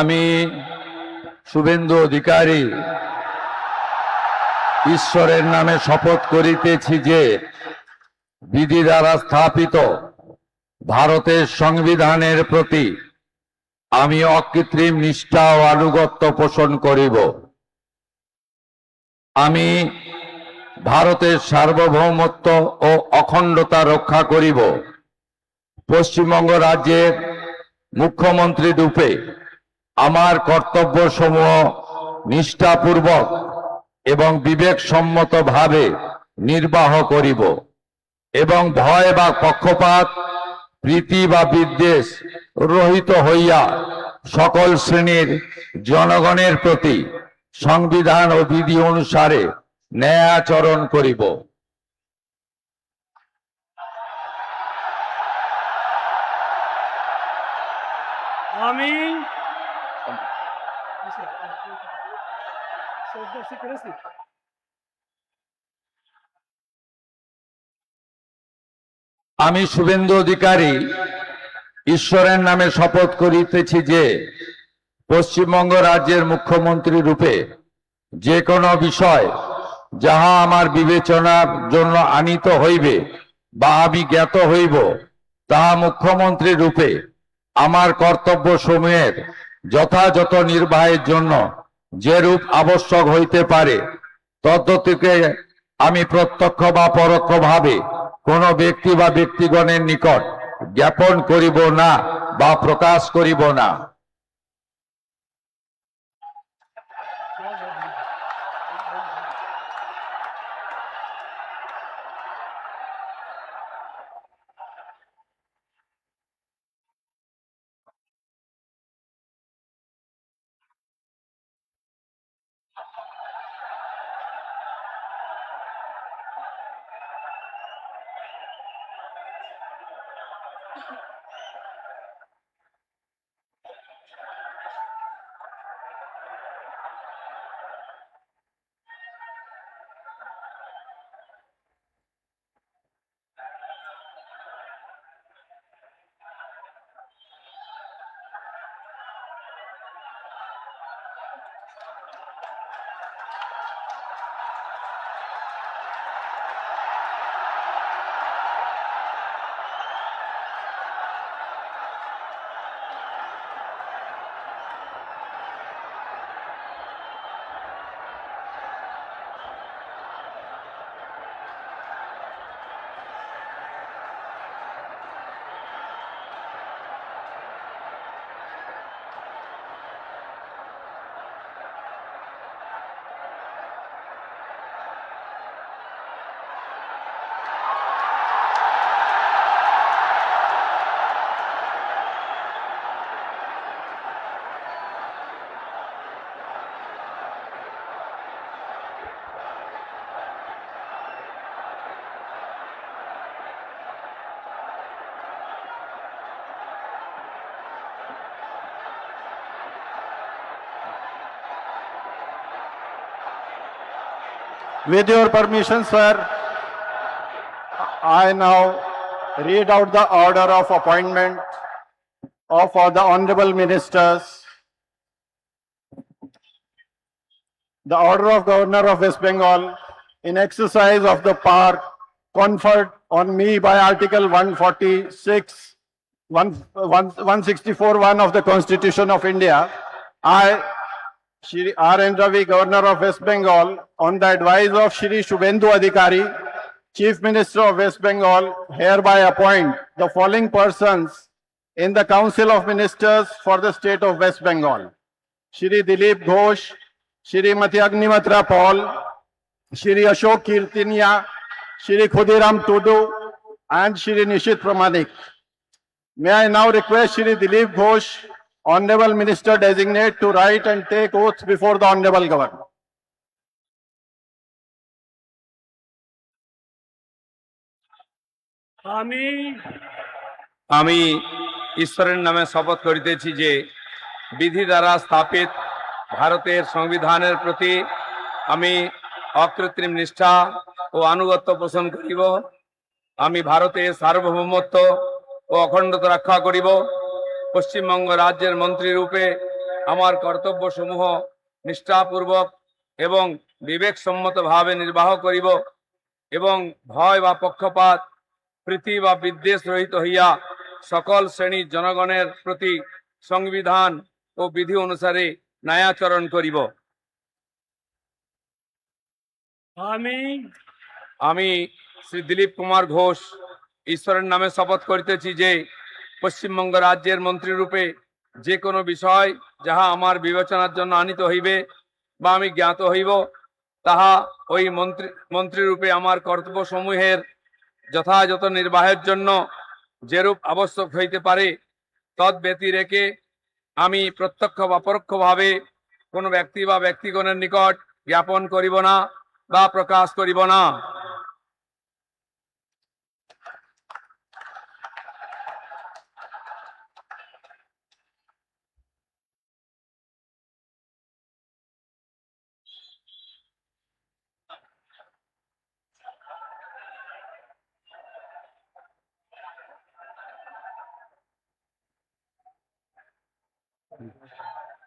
আমি শুভেন্দু অধিকারী ঈশ্বরের নামে শপথ করিতেছি যে বিধি দ্বারা স্থাপিত ভারতের সংবিধানের প্রতি আমি অকৃত্রিম নিষ্ঠা ও আনুগত্য পোষণ করিব। আমি ভারতের সার্বভৌমত্ব ও অখণ্ডতা রক্ষা করিব। পশ্চিমবঙ্গ রাজ্যের মুখ্যমন্ত্রী রূপে আমার কর্তব্যসমূহ নিষ্ঠাপূর্বক এবং বিবেকসম্মতভাবে নির্বাহ করিব এবং ভয় বা পক্ষপাত, প্রীতি বা বিদ্বেষ রহিত হইয়া সকল শ্রেণীর জনগণের প্রতি সংবিধান ও বিধি অনুসারে ন্যায় আচরণ করিব। আমি আমি শুভেন্দু অধিকারী ঈশ্বরের নামে শপথ করিতেছি যে পশ্চিমবঙ্গ রাজ্যের মুখ্যমন্ত্রী রূপে যে কোনো বিষয় যাহা আমার বিবেচনার জন্য আনিত হইবে বা আমি জ্ঞাত হইব, তাহা মুখ্যমন্ত্রী রূপে আমার কর্তব্য সমূহের যথাযথ নির্বাহের জন্য যেরূপ আবশ্যক হইতে পারে তদ্গতিকে আমি প্রত্যক্ষ বা পরোক্ষভাবে কোন ব্যক্তি বা ব্যক্তিগণের নিকট জ্ঞাপন করিব না বা প্রকাশ করিব না। With your permission, sir, I now read out the order of appointment of all the honorable ministers. The order of Governor of West Bengal in exercise of the power conferred on me by Article 146, 164(1) of the Constitution of India, I, Shri R. N. Ravi, Governor of West Bengal, on the advice of Shri Shubhendu Adhikari, Chief Minister of West Bengal, hereby appoint the following persons in the Council of Ministers for the state of West Bengal: Shri Dilip Ghosh, Shrimati Agnimatra Paul, Shri Ashok Kirtinia, Shri Khudiram Tudu, and Shri Nishit Pramanik. May I now request Shri Dilip Ghosh, Honorable Minister Designate, to write and take oath before the Honorable Governor. আমি ঈশ্বরের নামে শপথ করিতেছি যে বিধি দ্বারা স্থাপিত ভারতের সংবিধানের প্রতি আমি অকৃত্রিম নিষ্ঠা ও আনুগত্য পোষণ করিব। আমি ভারতের সার্বভৌমত্ব ও অখণ্ডতা রক্ষা করিব। পশ্চিমবঙ্গ রাজ্যের মন্ত্রী রূপে আমার কর্তব্যসমূহ নিষ্ঠাপূর্বক এবং বিবেকসম্মতভাবে নির্বাহ করিব এবং ভয় বা পক্ষপাত, প্রীতি বা বিদ্বেষ রহিত হইয়া সকল শ্রেণীর জনগণের প্রতি সংবিধান ও বিধি অনুসারে ন্যায়াচরণ করিব। আমি শ্রী দিলীপ কুমার ঘোষ ঈশ্বরের নামে শপথ করিতেছি যে পশ্চিমবঙ্গ রাজ্যের মন্ত্রী রূপে যে কোনো বিষয় যাহা আমার বিবেচনার জন্য আনিত হইবে বা আমি জ্ঞাত হইব, তাহা ওই মন্ত্রী রূপে আমার কর্তব্য সমূহের যথাযথ নির্বাহের জন্য যেরূপ আবশ্যক হইতে পারে তৎ ব্যতি রেখে আমি প্রত্যক্ষ বা পরোক্ষভাবে কোনো ব্যক্তি বা ব্যক্তিগণের নিকট জ্ঞাপন করিব না বা প্রকাশ করিব না।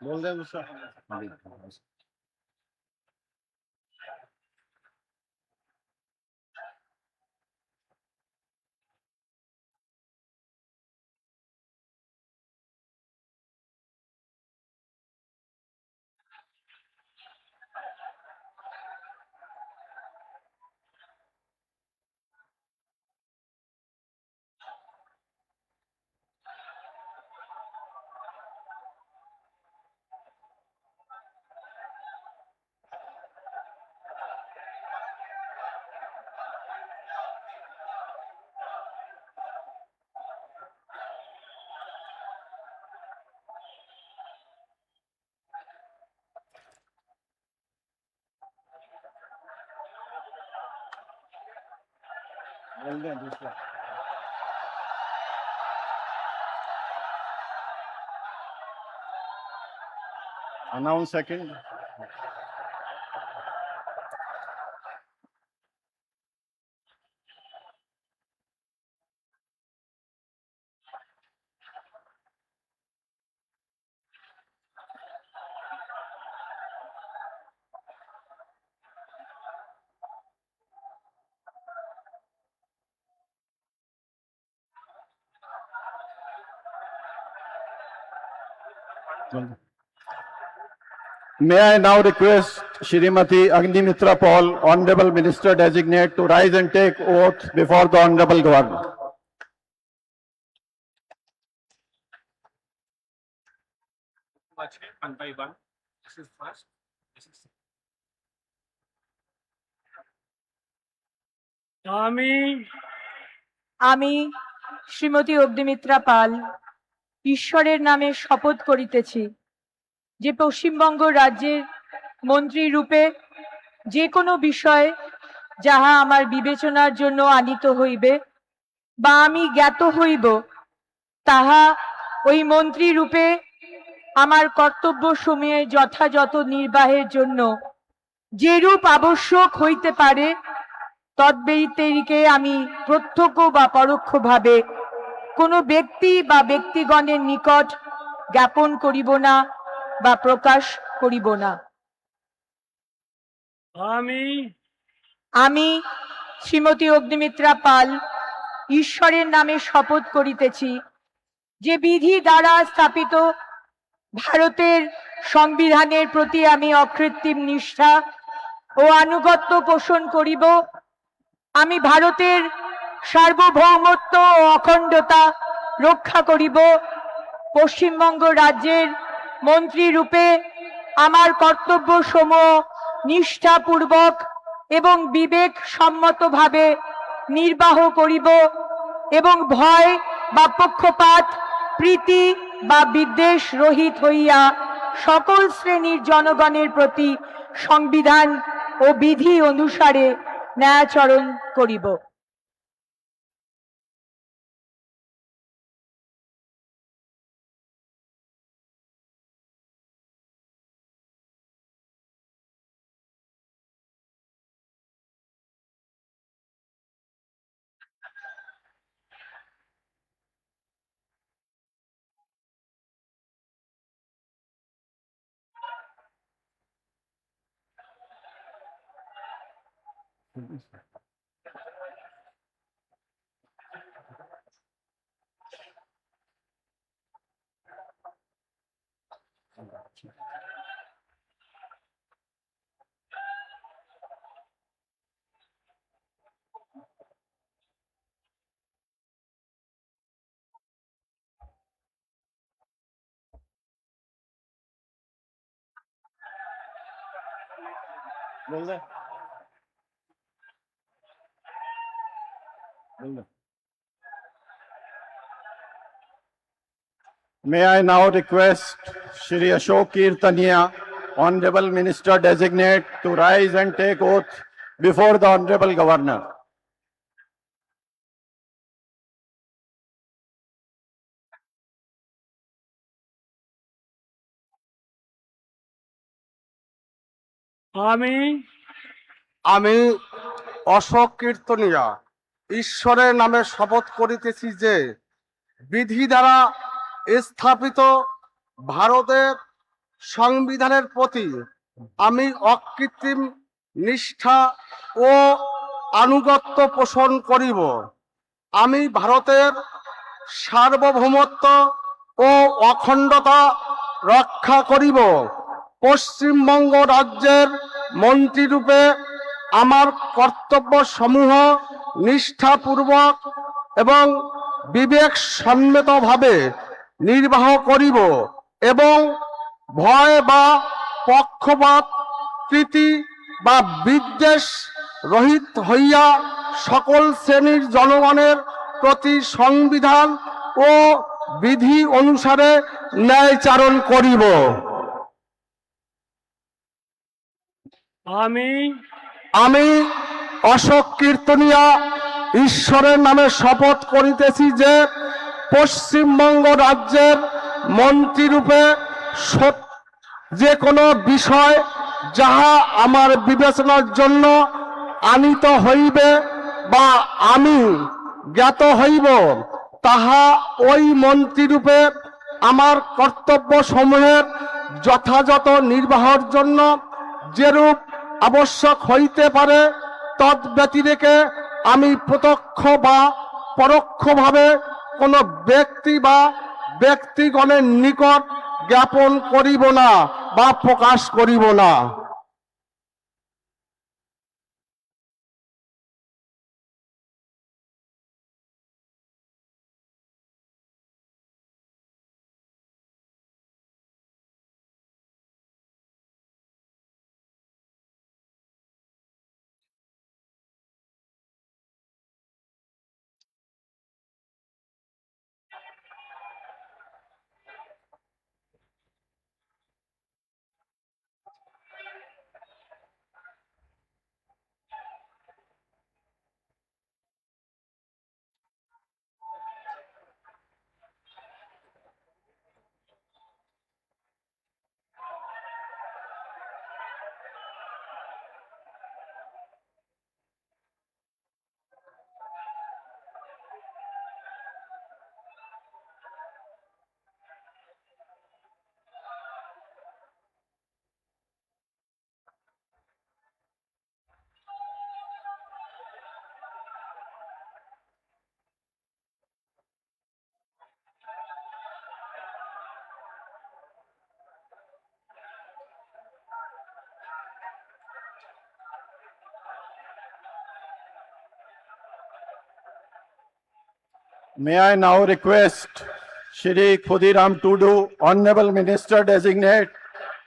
बोल दे दूसरा। बोल दे दूसरा। Announce second. May I now request Shrimati Agnimitra Paul, Honorable Minister Designate, to rise and take oath before the Honorable Governor. One by one. This is first. This is আমি শ্রীমতী অগ্নিমিত্রা পাল ঈশ্বরের নামে শপথ করিতেছি যে পশ্চিমবঙ্গ রাজ্যের মন্ত্রী রূপে যে কোনো বিষয় যাহা আমার বিবেচনার জন্য আনিত হইবে বা আমি জ্ঞাত হইব, তাহা ওই মন্ত্রী রূপে আমার কর্তব্য সমূহের যথাযথ নির্বাহের জন্য যেরূপ আবশ্যক হইতে পারে তদ্ব্যতিরেকে আমি প্রত্যক্ষ বা পরোক্ষভাবে কোনো ব্যক্তি বা ব্যক্তিগণের নিকট জ্ঞাপন করিব না বা প্রকাশ করিব না। আমি শ্রীমতী অগ্নিমিত্রা পাল ঈশ্বরের নামে শপথ করিতেছি যে বিধি দ্বারা স্থাপিত ভারতের সংবিধানের প্রতি আমি অকৃত্রিম নিষ্ঠা ও আনুগত্য পোষণ করিব। আমি ভারতের সার্বভৌমত্ব ও অখণ্ডতা রক্ষা করিব। পশ্চিমবঙ্গ রাজ্যের মন্ত্রী রূপে আমার কর্তব্য সমূহ নিষ্ঠাপূর্বক এবং বিবেক সম্মতভাবে নির্বাহ করিব এবং ভয় বা পক্ষপাত, প্রীতি বা বিদ্বেষ রহিত হইয়া সকল শ্রেণীর জনগণের প্রতি সংবিধান ও বিধি অনুসারে ন্যায়াচরণ করিব। May I now request Shri Ashok Kirtania, Honorable Minister Designate, to rise and take oath before the Honorable Governor. আমি আমি অশোক কীর্তনিয়া ঈশ্বরের নামে শপথ করিতেছি যে বিধি দ্বারা স্থাপিত ভারতের সংবিধানের প্রতি আমি অকৃত্রিম নিষ্ঠা ও আনুগত্য পোষণ করিব। আমি ভারতের সার্বভৌমত্ব ও অখণ্ডতা রক্ষা করিব। পশ্চিমবঙ্গ রাজ্যের মন্ত্রীরূপে আমার কর্তব্য সমূহ নিষ্ঠাপূর্বক এবং বিবেক সম্মতভাবে নির্বাহ করিব এবং ভয় বা পক্ষপাত প্রীতি বা বিদ্বেষ রহিত হইয়া সকল শ্রেণীর জনগণের প্রতি সংবিধান ও বিধি অনুসারে ন্যায়চারণ করিব। আমি অশোক কীর্তনিয়া ঈশ্বরের নামে শপথ করিতেছি যে পশ্চিমবঙ্গ রাজ্যের মন্ত্রীরূপে যে কোনো বিষয় যাহা আমার বিবেচনার জন্য আনিত হইবে বা আমি জ্ঞাত হইব তাহা ওই মন্ত্রীরূপে আমার কর্তব্য সমূহের যথাযথ নির্বাহের জন্য যেরূপ আবশ্যক হইতে পারে তদ্ব্যতিরেকে আমি প্রত্যক্ষ বা পরোক্ষভাবে কোনো ব্যক্তি বা ব্যক্তিগণের নিকট জ্ঞাপন করিব না বা প্রকাশ করিব না। May I now request Shri Khudiram Tudu, Honorable Minister Designate,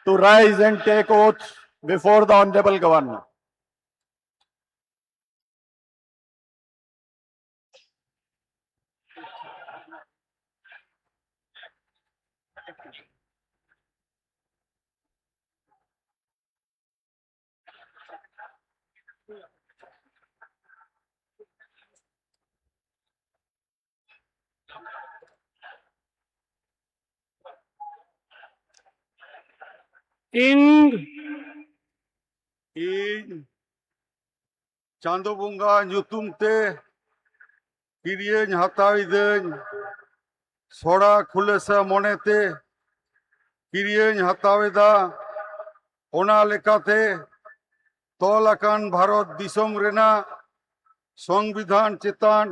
to rise and take oath before the Honorable Governor. ᱤᱧ ᱪᱟᱸᱫᱳ ᱵᱚᱸᱜᱟ ᱧᱩᱛᱩᱢ ᱛᱮ ᱠᱤᱨᱤᱭᱟᱹᱧ ᱦᱟᱛᱟᱣᱤᱫᱟᱹᱧ ᱥᱚᱲᱟ ᱠᱷᱩᱞᱟᱹᱥᱟ ᱢᱚᱱᱮᱛᱮ ᱠᱤᱨᱤᱭᱟᱹᱧ ᱦᱟᱛᱟᱣᱮᱫᱟ ᱚᱱᱟ ᱞᱮᱠᱟᱛᱮ ᱛᱚᱞ ᱟᱠᱟᱱ ᱵᱷᱟᱨᱚᱛ ᱫᱤᱥᱚᱢ ᱨᱮᱱᱟᱜ ᱥᱚᱝᱵᱤᱫᱷᱟᱱ ᱪᱮᱛᱟᱱ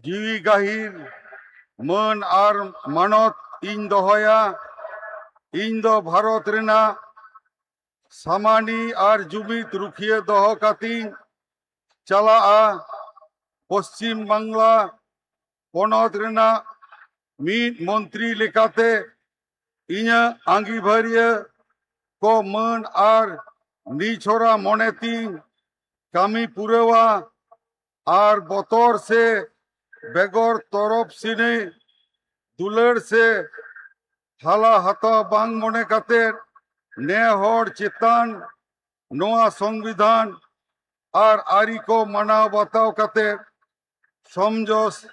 ᱡᱤᱣᱤ ᱜᱟᱹᱦᱤᱨ ᱢᱟᱹᱱ ᱟᱨ ᱢᱟᱱᱚᱛ ᱤᱧ ᱫᱚᱦᱚᱭᱟ। ᱤᱧ ᱫᱚ ᱵᱷᱟᱨᱚᱛ ᱨᱮᱱᱟᱜ ᱥᱟᱢᱟᱱᱤ ᱟᱨ ᱡᱩᱢᱤᱫ ᱨᱩᱠᱷᱤᱭᱟᱹ ᱫᱚᱦᱚ ᱠᱟᱛᱮᱧ ᱪᱟᱞᱟᱜᱼᱟ। ᱯᱚᱥᱪᱤᱢ ᱵᱟᱝᱞᱟ ᱯᱚᱱᱚᱛ ᱨᱮᱱᱟᱜ ᱢᱤᱫ ᱢᱚᱱᱛᱨᱤ ᱞᱮᱠᱟᱛᱮ ᱤᱧᱟᱹᱜ ᱟᱸᱜᱤᱵᱷᱟᱨᱤᱭᱟᱹ ᱠᱚ ᱢᱟᱹᱱ ᱟᱨ ᱱᱤᱪᱷᱚᱨᱟ ᱢᱚᱱᱮᱛᱤᱧ ᱠᱟᱹᱢᱤ ᱯᱩᱨᱟᱹᱣᱟ ᱟᱨ ᱵᱚᱛᱚᱨ ᱥᱮ ᱵᱮᱜᱚᱨ ᱛᱚᱨᱚᱯ ᱥᱤᱱᱤ ᱫᱩᱞᱟᱹᱲ ᱥᱮ ᱦᱟᱞᱟ ᱦᱟᱛᱟᱣ ᱵᱟᱝ ᱢᱚᱱᱮ ᱠᱟᱛᱮᱫ ᱱᱮ ᱦᱚᱲ ᱪᱮᱛᱟᱱ ᱱᱚᱣᱟ ᱥᱚᱝᱵᱤᱫᱷᱟᱱ ᱟᱨ ᱟᱹᱨᱤ ᱠᱚ ᱢᱟᱱᱟᱣ ᱵᱟᱛᱟᱣ ᱠᱟᱛᱮᱫ ᱥᱚᱢᱡᱚᱥ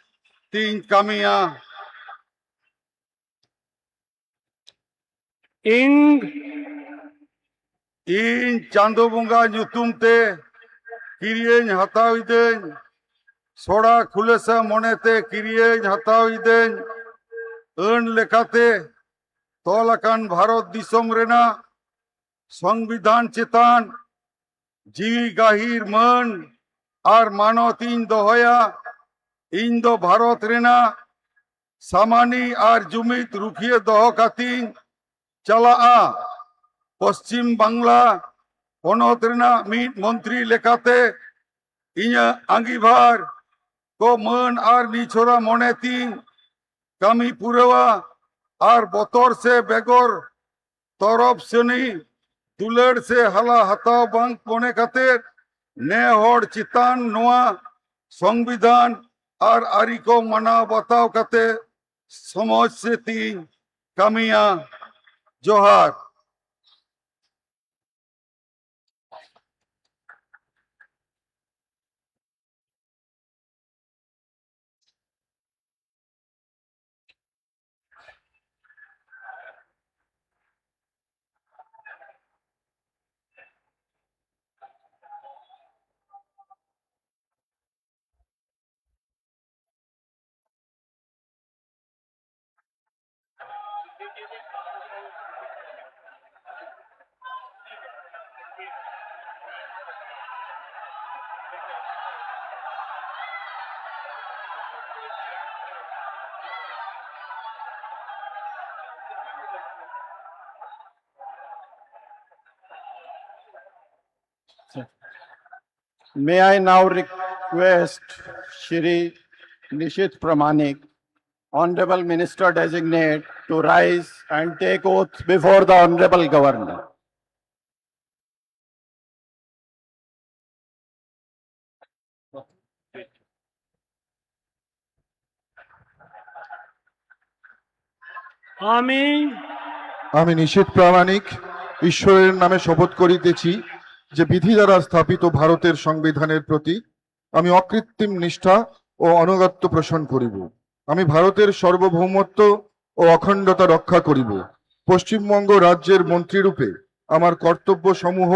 ᱛᱤᱧ ᱠᱟᱹᱢᱤᱭᱟ᱾ ᱤᱧ ᱪᱟᱸᱫᱳ ᱵᱚᱸᱜᱟ ᱧᱩᱛᱩᱢ te ᱠᱤᱨᱤᱭᱟᱹᱧ ᱦᱟᱛᱟᱣ ᱤᱫᱟᱹᱧ ᱥᱚᱲᱟ ᱠᱷᱩᱞᱟᱹᱥᱟ ᱢᱚᱱᱮᱛᱮ ᱠᱤᱨᱤᱭᱟᱹᱧ ᱦᱟᱛᱟᱣ ᱤᱫᱟᱹᱧ ᱟᱹᱱ ᱞᱮᱠᱟᱛᱮ ᱛᱚᱞ ᱟᱠᱟᱱ ᱵᱷᱟᱨᱚᱛ ᱫᱤᱥᱚᱢ ᱨᱮᱱᱟᱜ ᱥᱚᱝᱵᱤᱫᱷᱟᱱ ᱪᱮᱛᱟᱱ ᱡᱤᱣᱤ ᱜᱟᱹᱦᱤᱨ ᱢᱟᱹᱱ ᱟᱨ ᱢᱟᱱᱚᱛ ᱤᱧ ᱫᱚᱦᱚᱭᱟ᱾ ᱤᱧ ᱫᱚ ᱵᱷᱟᱨᱚᱛ ᱨᱮᱱᱟᱜ ᱥᱟᱢᱟᱱᱤ ᱟᱨ ᱡᱩᱢᱤᱫ ᱨᱩᱠᱷᱤᱭᱟᱹ ᱫᱚᱦᱚ ᱠᱟᱛᱤᱧ ᱪᱟᱞᱟᱜᱼᱟ᱾ ᱯᱚᱥᱪᱤᱢ ᱵᱟᱝᱞᱟ ᱯᱚᱱᱚᱛ ᱨᱮᱱᱟᱜ ᱢᱤᱫ ᱢᱚন্ত্রী লেখাতে ᱤᱧᱟᱹᱜ ᱟᱸᱜᱤᱵᱷᱟᱨ ᱠᱚ ᱢᱟᱹᱱ ᱟᱨ ᱱᱤᱪᱷᱚᱨᱟ ᱢᱚᱱᱮᱛᱤᱧ ᱠᱟᱹᱢᱤ ᱯᱩᱨᱟᱹᱣᱟ ᱟᱨ ᱵᱚᱛᱚᱨ ᱥᱮ ᱵᱮᱜᱚᱨ ᱛᱚᱨᱚᱯ ᱥᱮᱱᱤ ᱫᱩᱞᱟᱹᱲ ᱥᱮ ᱦᱟᱞᱟ ᱦᱟᱛᱟᱣ ᱵᱟᱝ ᱢᱚᱱᱮ ᱠᱟᱛᱮᱫ ᱱᱮ ᱦᱚᱲ ᱪᱮᱛᱟᱱ ᱱᱚᱣᱟ সংবিধান আর আরি কো মানাও বাতাও কাতে সমাজ সে তিন Kamiya. Johar. May I now request Shri Nishit Pramanik, Honorable Minister Designate, to rise and take oath before the Honorable Governor. আমি নিশীথ প্রামাণিক ঈশ্বরের নামে শপথ করিতেছি যে বিধি দ্বারা স্থাপিত ভারতের সংবিধানের প্রতি আমি অকৃত্রিম নিষ্ঠা ও আনুগত্য পোষণ করিব। আমি ভারতের সার্বভৌমত্ব ও অখণ্ডতা রক্ষা করিব। পশ্চিমবঙ্গ রাজ্যের মন্ত্রীরূপে আমার কর্তব্য সমূহ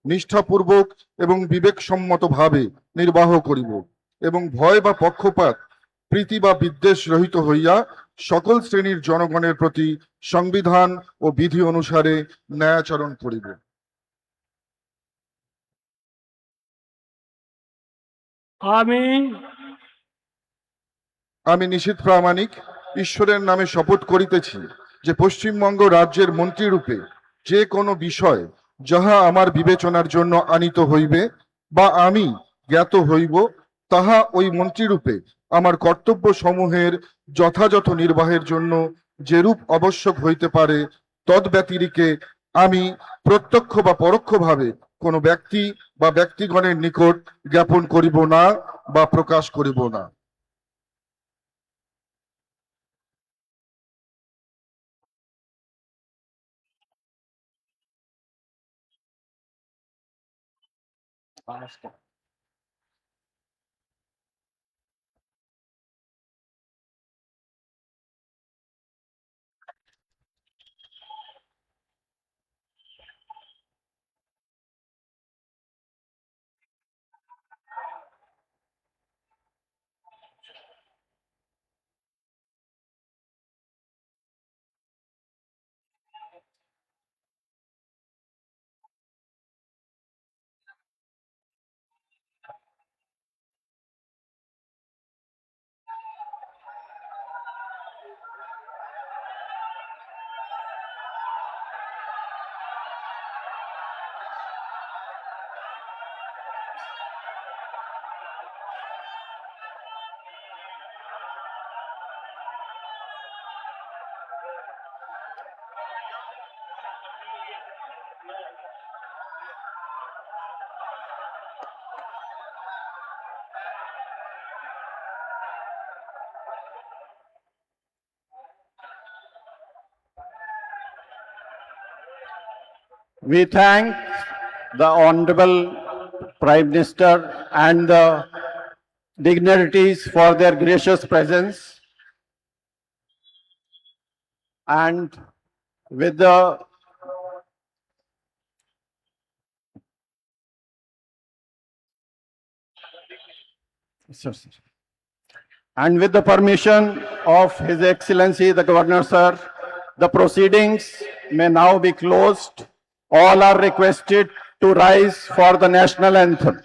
নিষ্ঠাপূর্বক এবং বিবেকসম্মতভাবে নির্বাহ করিব এবং ভয় বা পক্ষপাত প্রীতি বা বিদ্বেষ রহিত হইয়া সকল শ্রেণীর জনগণের প্রতি সংবিধান ও বিধি অনুসারে ন্যায়াচরণ করিব। আমি নিশীথ প্রামাণিক ঈশ্বরের নামে শপথ করিতেছি যে পশ্চিমবঙ্গ রাজ্যের মন্ত্রীরূপে যে কোনো বিষয় যাহা আমার বিবেচনার জন্য আনিত হইবে বা আমি জ্ঞাত হইব তাহা ওই মন্ত্রীরূপে আমার কর্তব্য সমূহের যথাযথ নির্বাহের জন্য যেরূপ আবশ্যক হইতে পারে তদ্ব্যতিরিকে আমি প্রত্যক্ষ বা পরোক্ষভাবে কোনো ব্যক্তি বা ব্যক্তিগণের নিকট জ্ঞাপন করিব না বা প্রকাশ করিব না। We thank the Honorable Prime Minister and the dignitaries for their gracious presence. And with the And with the permission of His Excellency the Governor, sir, the proceedings may now be closed. All are requested to rise for the national anthem.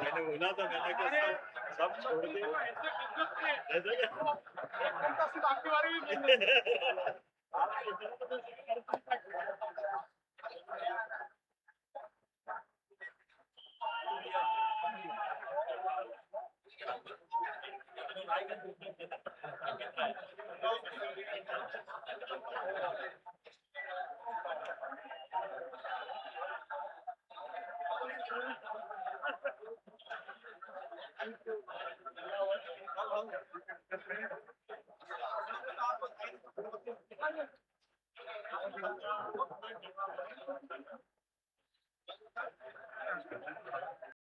मैंने बोला था मैंने कि सब छोड़ दे आपके बारे में